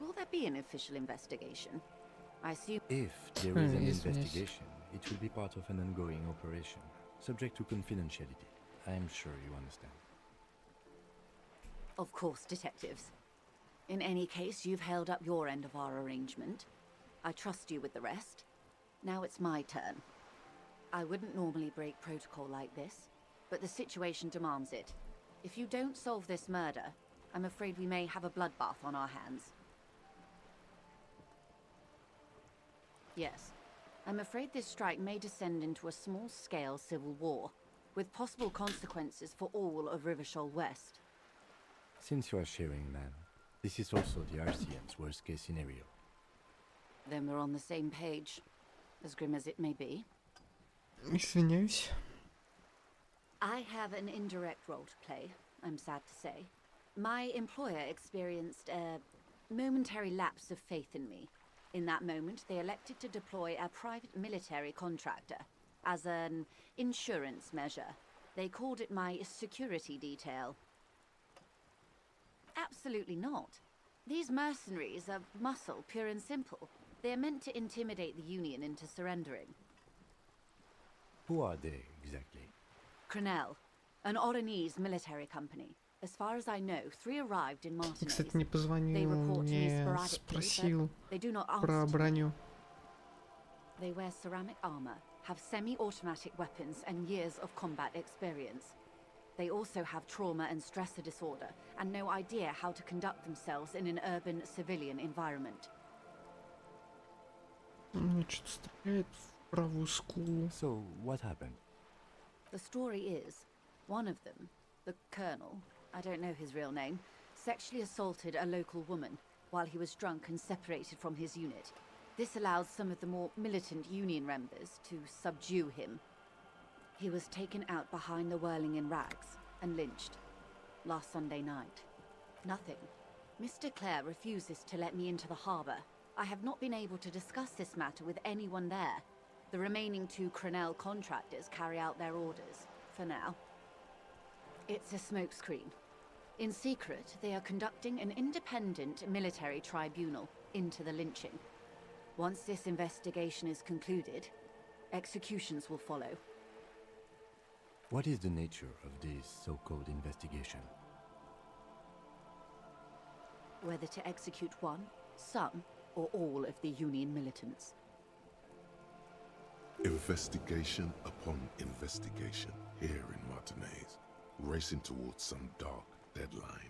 will there be an official investigation? I assume... If there is an Yes, yes. investigation, it will be part of an ongoing operation, subject to confidentiality. I am sure you understand. Of course, detectives. In any case, you've held up your end of our arrangement. I trust you with the rest. Now it's my turn. I wouldn't normally break protocol like this, but the situation demands it. If you don't solve this murder, I'm afraid we may have a bloodbath on our hands. Yes, I'm afraid this strike may descend into a small-scale civil war, with possible consequences for all of Rivershoal West. Since you are sharing, ma'am, this is also the RCM's worst-case scenario. Then we're on the same page, as grim as it may be. Извиняюсь. I have an indirect role to play, I'm sad to say. My employer experienced a momentary lapse of faith in me. In that moment, they elected to deploy a private military contractor as an insurance measure. They called it my security detail. Absolutely not. These mercenaries are muscle, pure and simple. They're meant to intimidate the Union into surrendering. Who are they, exactly? Crenell, an Oranese military company. As far as I know, 3 arrived in Martinez. Кстати, не They позвонил, report to me не sporadically, спросил but they do not про answer to me. броню. They wear ceramic armor, have semi-automatic weapons, and years of combat experience. They also have trauma and stressor disorder, and no idea how to conduct themselves in an urban civilian environment. Мне что-то стреляет в правую скулу. So, what happened? The story is, one of them, the colonel, I don't know his real name, sexually assaulted a local woman while he was drunk and separated from his unit. This allowed some of the more militant Union members to subdue him. He was taken out behind the whirling in rags and lynched last Sunday night. Nothing. Mr. Clare refuses to let me into the harbour. I have not been able to discuss this matter with anyone there. The remaining 2 Crenell contractors carry out their orders, for now. It's a smokescreen. In secret, they are conducting an independent military tribunal into the lynching. Once this investigation is concluded, executions will follow. What is the nature of this so-called investigation? Whether to execute one, some, or all of the Union militants. Investigation upon investigation here in Martinez, racing towards some dark deadline.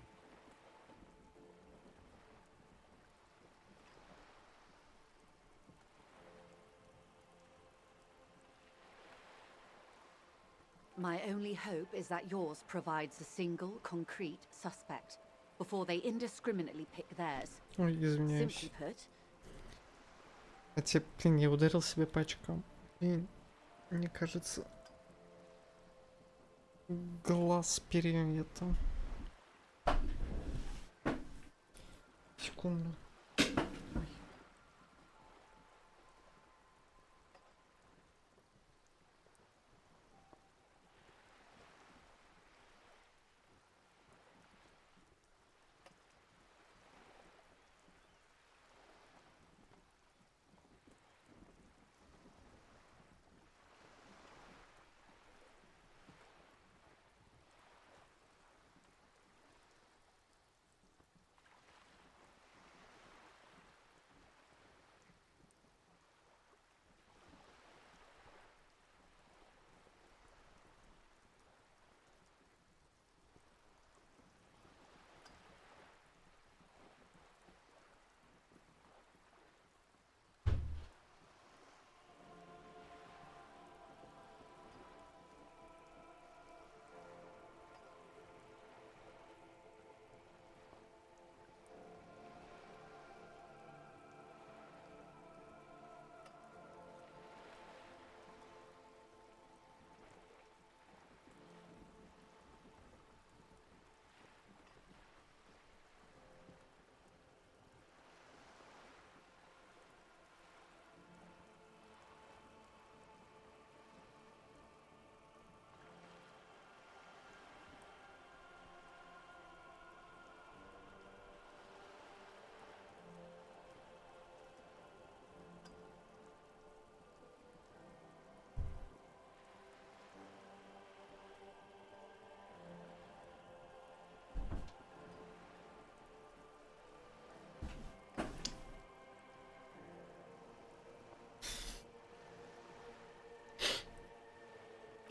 My only hope is that yours provides a single, concrete suspect before they indiscriminately pick theirs. Ой, извиняюсь. Simply put, Хотя, блин, я ударил себя по очкам. И, мне кажется, глаз это. Секунду.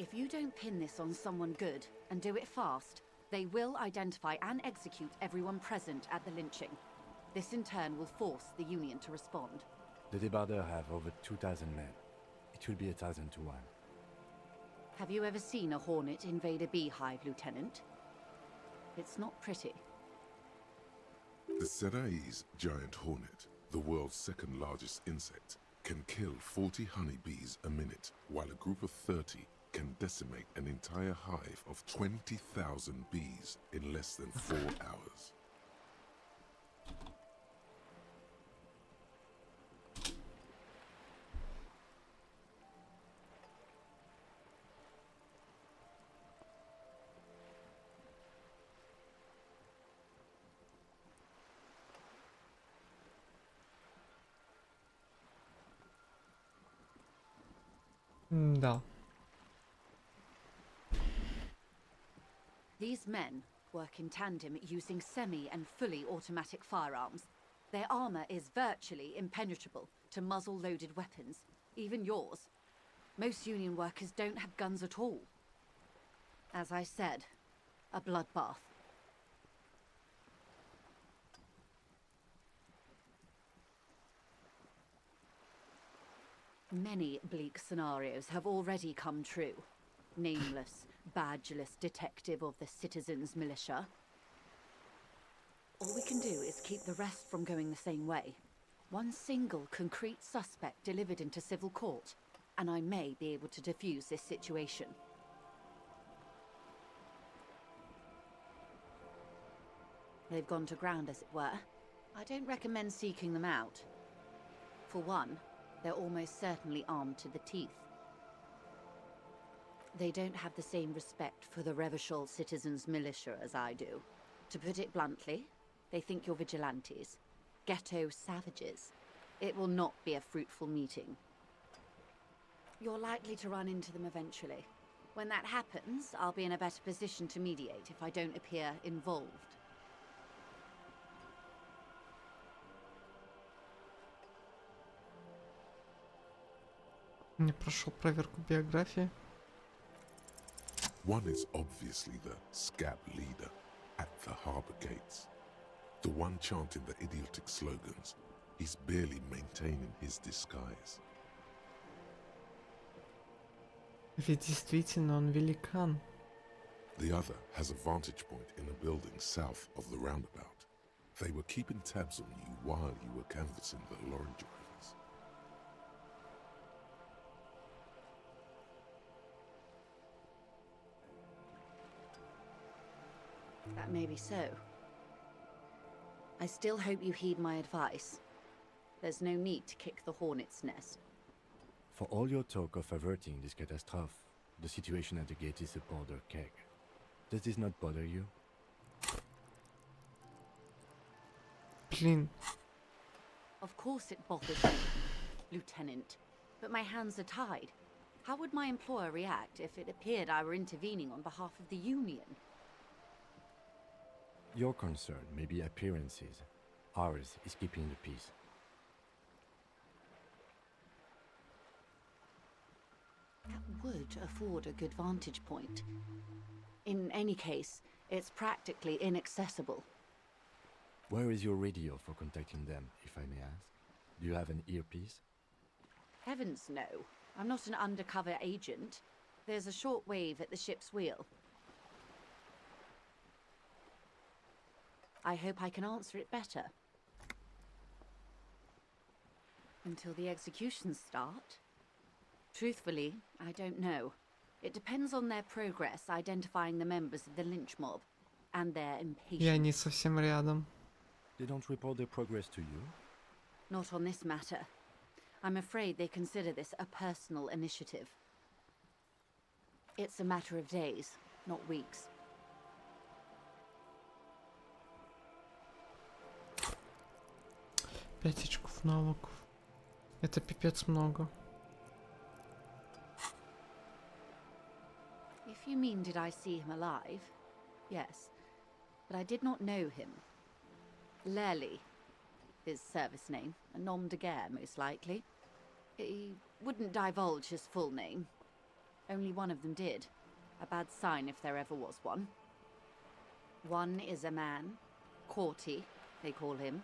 If you don't pin this on someone good, and do it fast, they will identify and execute everyone present at the lynching. This in turn will force the Union to respond. The Debardeurs have over 2,000 men. It will be 1,000 to 1. Have you ever seen a hornet invade a beehive, Lieutenant? It's not pretty. The Serai's giant hornet, the world's second largest insect, can kill 40 honeybees a minute, while a group of 30 can decimate an entire hive of 20,000 bees in less than 4 hours. Да. These men work in tandem using semi and fully automatic firearms. Their armor is virtually impenetrable to muzzle-loaded weapons, even yours. Most Union workers don't have guns at all. As I said, a bloodbath. Many bleak scenarios have already come true. Nameless, badgeless detective of the citizens' militia. All we can do is keep the rest from going the same way. One single concrete suspect delivered into civil court, and I may be able to defuse this situation. They've gone to ground, as it were. I don't recommend seeking them out. For one, they're almost certainly armed to the teeth. They don't have the same respect for the Revachol citizens' militia as I do. To put it bluntly, they think you're vigilantes. Ghetto savages. It will not be a fruitful meeting. You're likely to run into them eventually. When that happens, I'll be in a better position to mediate if I don't appear involved. Не прошел проверку биографии. One is obviously the scab leader at the harbor gates. The one chanting the idiotic slogans. He's barely maintaining his disguise. Ведь действительно он великан. The other has a vantage point in a building south of the roundabout. They were keeping tabs on you while you were canvassing the lorry drivers. That may be so. I still hope you heed my advice. There's no need to kick the hornet's nest. For all your talk of averting this catastrophe, the situation at the gate is a powder keg. Does this not bother you? Блин. Of course it bothers me, Lieutenant. But my hands are tied. How would my employer react if it appeared I were intervening on behalf of the Union? Your concern may be appearances. Ours is keeping the peace. That would afford a good vantage point. In any case, it's practically inaccessible. Where is your radio for contacting them, if I may ask? Do you have an earpiece? Heavens no. I'm not an undercover agent. There's a short wave at the ship's wheel. I hope I can answer it better. Until the executions start? Truthfully, I don't know. It depends on their progress identifying the members of the lynch mob, and their impatience. И они совсем рядом. They don't report their progress to you? Not on this matter. I'm afraid they consider this a personal initiative. It's a matter of days, not weeks. Пять очков навыков. Это пипец много. If you mean did I see him alive? Yes. But I did not know him. Lely, his service name, a nom de guerre most likely. He wouldn't divulge his full name. Only one of them did. A bad sign if there ever was one. One is a man, Corty, they call him,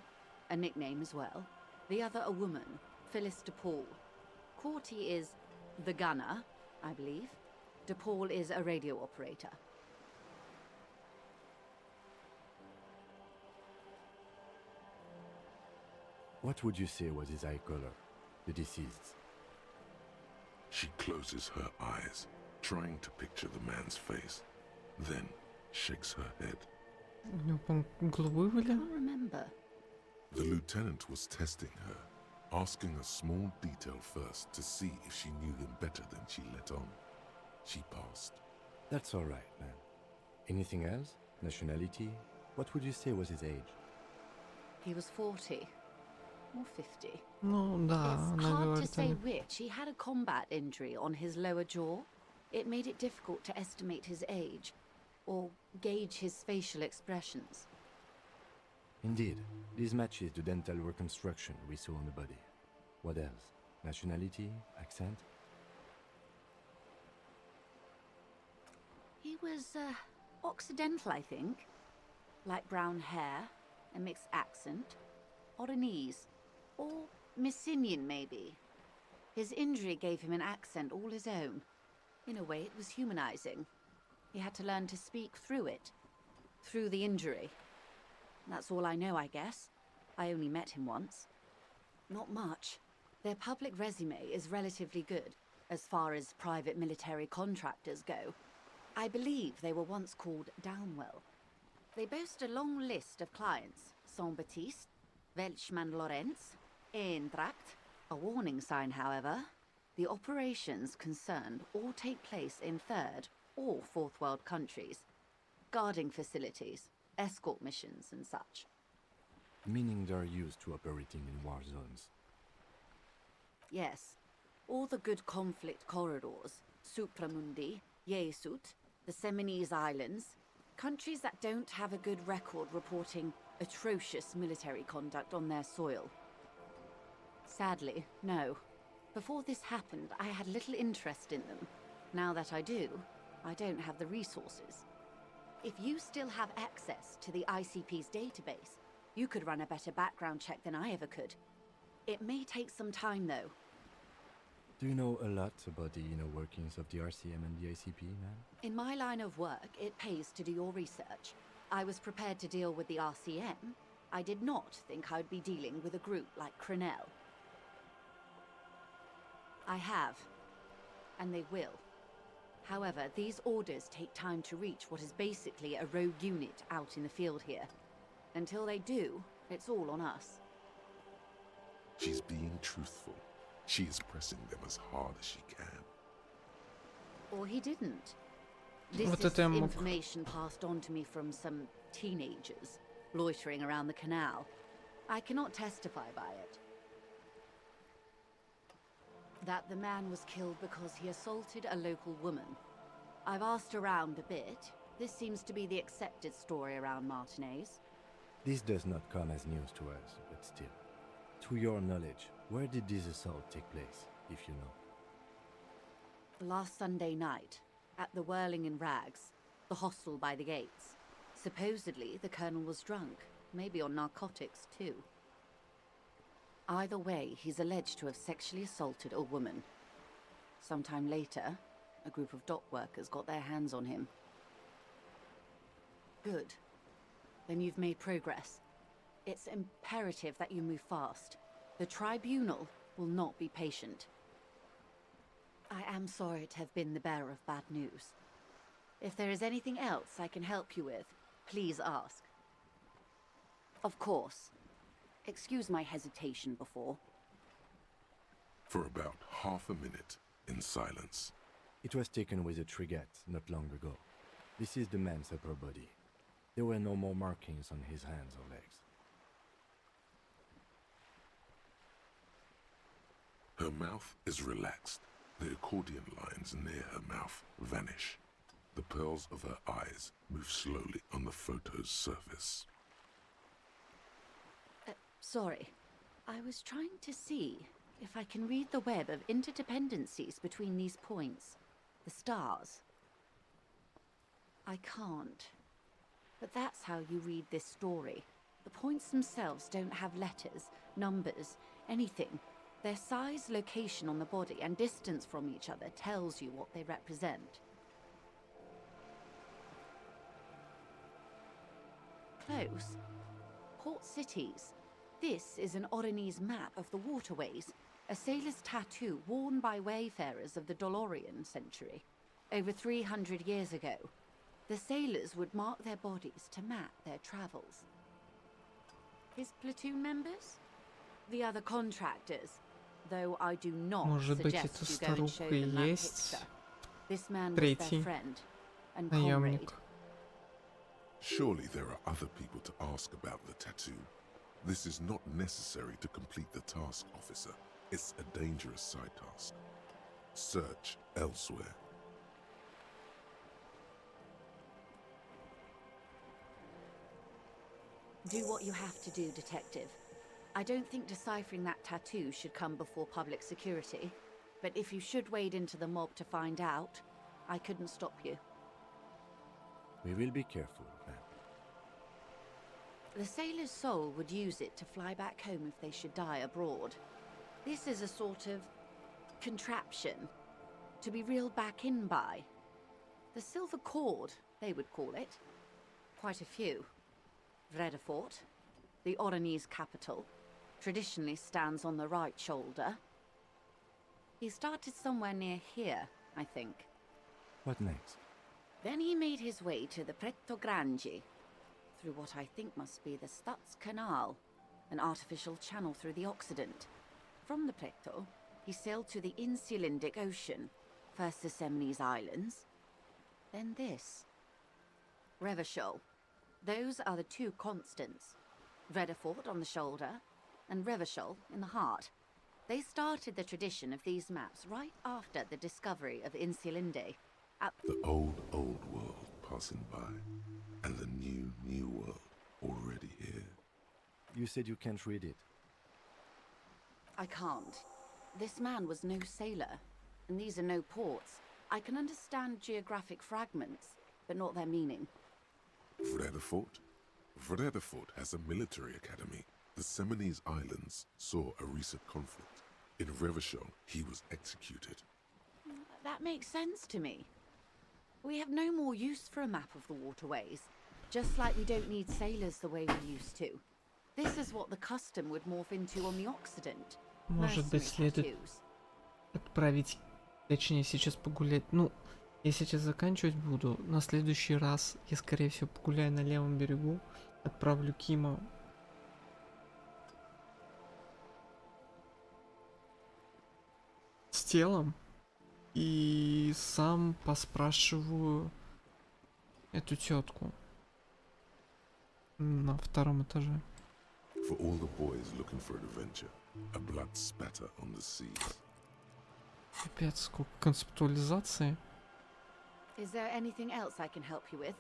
a nickname as well. The other a woman, Phyllis DePaul. Corty is the gunner, I believe. DePaul is a radio operator. What would you say was his eye color, the deceased's? She closes her eyes, trying to picture the man's face, then shakes her head. У него, по-моему, голубой были. Can't remember. The lieutenant was testing her, asking a small detail first to see if she knew him better than she let on. She passed. That's all right, man. Anything else? Nationality? What would you say was his age? He was 40. Or 50. Ну да, It's она hard to говорит, say они- which. He had a combat injury on his lower jaw. It made it difficult to estimate his age, or gauge his facial expressions. Indeed, this matches the dental reconstruction we saw on the body. What else? Nationality? Accent? He was, Occidental, I think. Light brown hair, a mixed accent, Oranese, or Messinian, maybe. His injury gave him an accent all his own. In a way, it was humanizing. He had to learn to speak through it, through the injury. That's all I know, I guess. I only met him once. Not much. Their public resume is relatively good, as far as private military contractors go. I believe they were once called Downwell. They boast a long list of clients. Saint-Baptiste, Welchman Lorenz, Eintracht. A warning sign, however. The operations concerned all take place in third or fourth world countries. Guarding facilities, escort missions and such. Meaning they're used to operating in war zones. Yes. All the good conflict corridors, Supramundi, Yesut, the Seminese Islands, countries that don't have a good record reporting atrocious military conduct on their soil. Sadly, no. Before this happened, I had little interest in them. Now that I do, I don't have the resources. If you still have access to the ICP's database, you could run a better background check than I ever could. It may take some time, though. Do you know a lot about the inner workings of the RCM and the ICP, man? In my line of work, it pays to do your research. I was prepared to deal with the RCM. I did not think I'd be dealing with a group like Crenel. I have, and they will. However, these orders take time to reach what is basically a rogue unit out in the field here. Until they do, it's all on us. She's being truthful. She is pressing them as hard as she can. Or he didn't. This Вот is это я мог. information passed on to me from some teenagers loitering around the canal. I cannot testify by it. That the man was killed because he assaulted a local woman. I've asked around a bit. This seems to be the accepted story around Martinez. This does not come as news to us, but still. To your knowledge, where did this assault take place, if you know? Last Sunday night, at the Whirling in Rags, the hostel by the gates. Supposedly, the colonel was drunk, maybe on narcotics too. Either way, he's alleged to have sexually assaulted a woman. Sometime later, a group of dock workers got their hands on him. Good. Then you've made progress. It's imperative that you move fast. The tribunal will not be patient. I am sorry to have been the bearer of bad news. If there is anything else I can help you with, please ask. Of course. Excuse my hesitation before. For about half a minute, in silence. It was taken with a Trigat not long ago. This is the man's upper body. There were no more markings on his hands or legs. Her mouth is relaxed. The accordion lines near her mouth vanish. The pearls of her eyes move slowly on the photo's surface. Sorry. I was trying to see if I can read the web of interdependencies between these points. The stars. I can't. But that's how you read this story. The points themselves don't have letters, numbers, anything. Their size, location on the body, and distance from each other tells you what they represent. Close. Port cities. This is an Oronese map of the waterways, a sailor's tattoo worn by wayfarers of the Dolorian century. Over 300 years ago, the sailors would mark their bodies to map their travels. His platoon members? The other contractors, though I do not Может быть, suggest эта you go and show старуха и them that есть picture. This man was their третий friend and comrade. наемник. Surely there are other people to ask about the tattoo. This is not necessary to complete the task, officer. It's a dangerous side task. Search elsewhere. Do what you have to do, Detective. I don't think deciphering that tattoo should come before public security, but if you should wade into the mob to find out, I couldn't stop you. We will be careful, ma'am. The sailor's soul would use it to fly back home if they should die abroad. This is a sort of contraption to be reeled back in by. The silver cord, they would call it. Quite a few. Vredefort, the Oronese capital, traditionally stands on the right shoulder. He started somewhere near here, I think. What next? Then he made his way to the Pretto Grande, through what I think must be the Stutz Canal, an artificial channel through the Occident. From the Pretto, he sailed to the Insulindic Ocean, first the Semines Islands, then this. Revachol. Those are the two constants. Vredefort on the shoulder, and Revachol in the heart. They started the tradition of these maps right after the discovery of Insulinde. The old world passing by, and the new world already here. You said you can't read it. I can't. This man was no sailor, and these are no ports. I can understand geographic fragments, but not their meaning. Vredefort? Vredefort has a military academy. The Semines Islands saw a recent conflict. In Revachol, he was executed. That makes sense to me. We have no more use for a map of the waterways, just like we don't need sailors the way we used to. This is what the custom would morph into on the Occident. Может быть, следует отправить, точнее, сейчас погулять. Ну, я сейчас заканчивать буду. На следующий раз я, скорее всего, погуляю на левом берегу. Отправлю Кима с телом. И сам поспрашиваю эту тетку на втором этаже. For all the boys looking for an adventure, a blood spatter on the seas. Опять сколько концептуализации. Is there anything else I can help you with?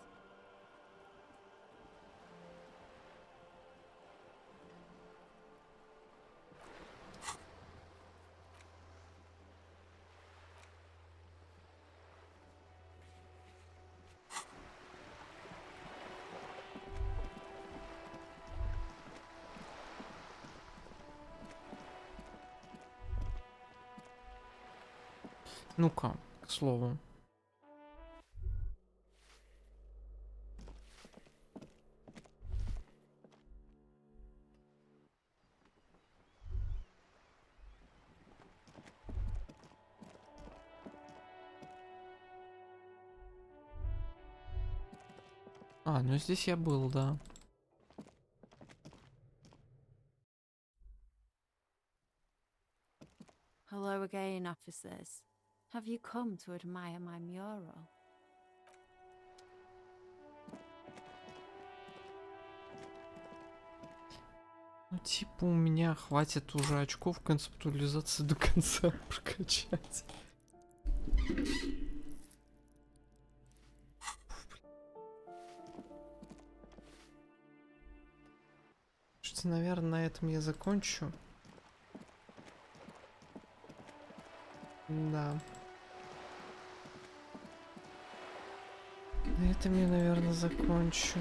Ну-ка, к слову. А, ну здесь я был, да. Hello again, officers. Have you come to admire my mural? Ну, типа, у меня хватит уже очков концептуализации до конца прокачать. Что, наверное, на этом я закончу. Да. На этом я, наверное, закончу.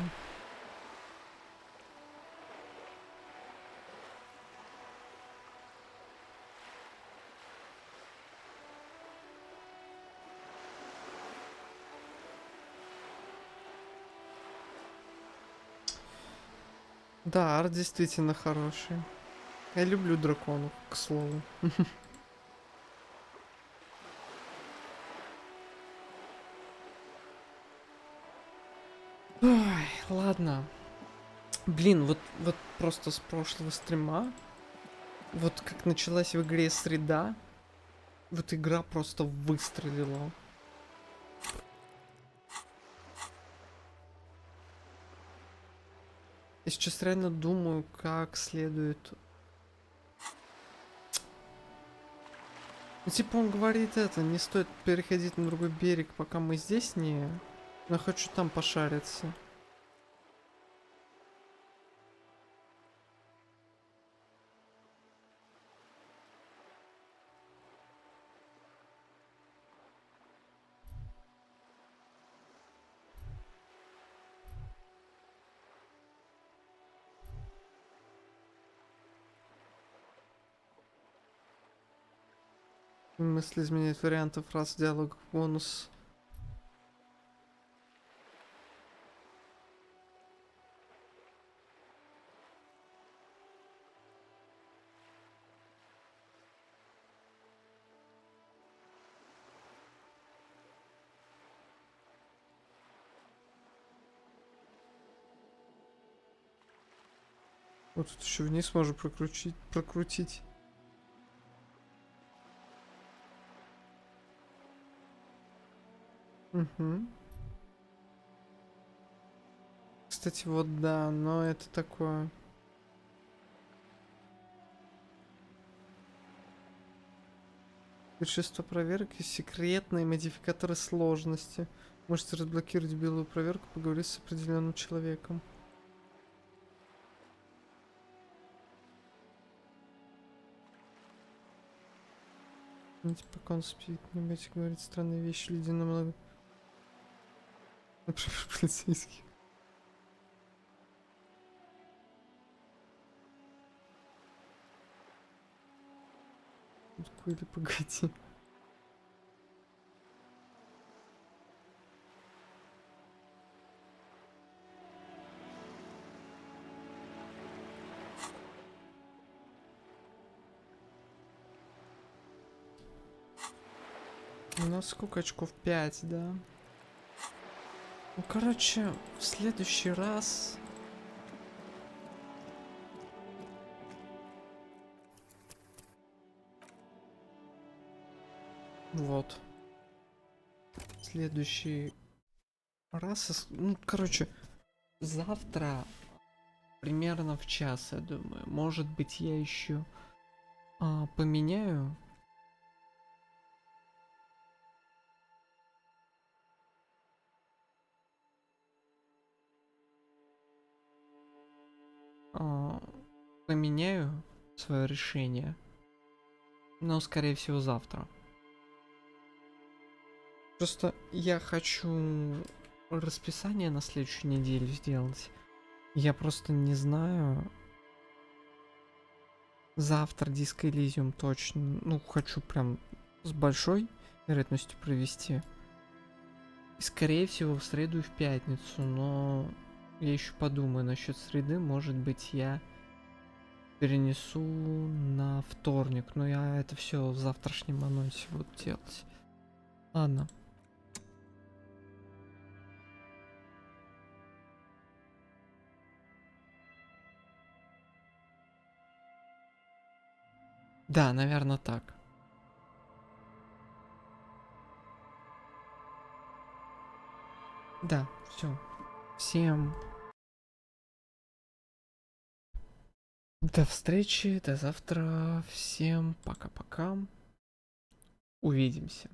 Да, арт действительно хороший. Я люблю драконов, к слову. Ой, ладно. Блин, вот просто с прошлого стрима, вот как началась в игре среда, вот игра просто выстрелила. Я сейчас реально думаю, как следует. Ну, типа он говорит это, не стоит переходить на другой берег, пока мы здесь не... Но хочу там пошариться. Мысли изменять варианты фраз, диалог, бонус. Вот тут еще вниз можно прокрутить. Угу. Кстати, вот да, но это такое. Большинство проверки, секретные модификаторы сложности. Можете разблокировать белую проверку, поговорить с определенным человеком. Пока он спит, не будете говорить странные вещи, людей намного. Например, полицейский. Или погоди. У нас сколько очков? 5, да? Ну, короче, в следующий раз... Вот. Следующий раз... Ну, короче, завтра примерно в час, я думаю. Может быть, я еще поменяю. Поменяю свое решение. Но, скорее всего, завтра. Просто я хочу расписание на следующую неделю сделать. Я просто не знаю. Завтра диско Elysium точно. Ну, хочу прям с большой вероятностью провести. И, скорее всего, в среду и в пятницу. Но я еще подумаю насчет среды. Может быть, я перенесу на вторник. Но я это все в завтрашнем анонсе буду делать. Ладно. Да, наверное, так. Да, все. Всем до встречи, до завтра. Всем пока-пока. Увидимся.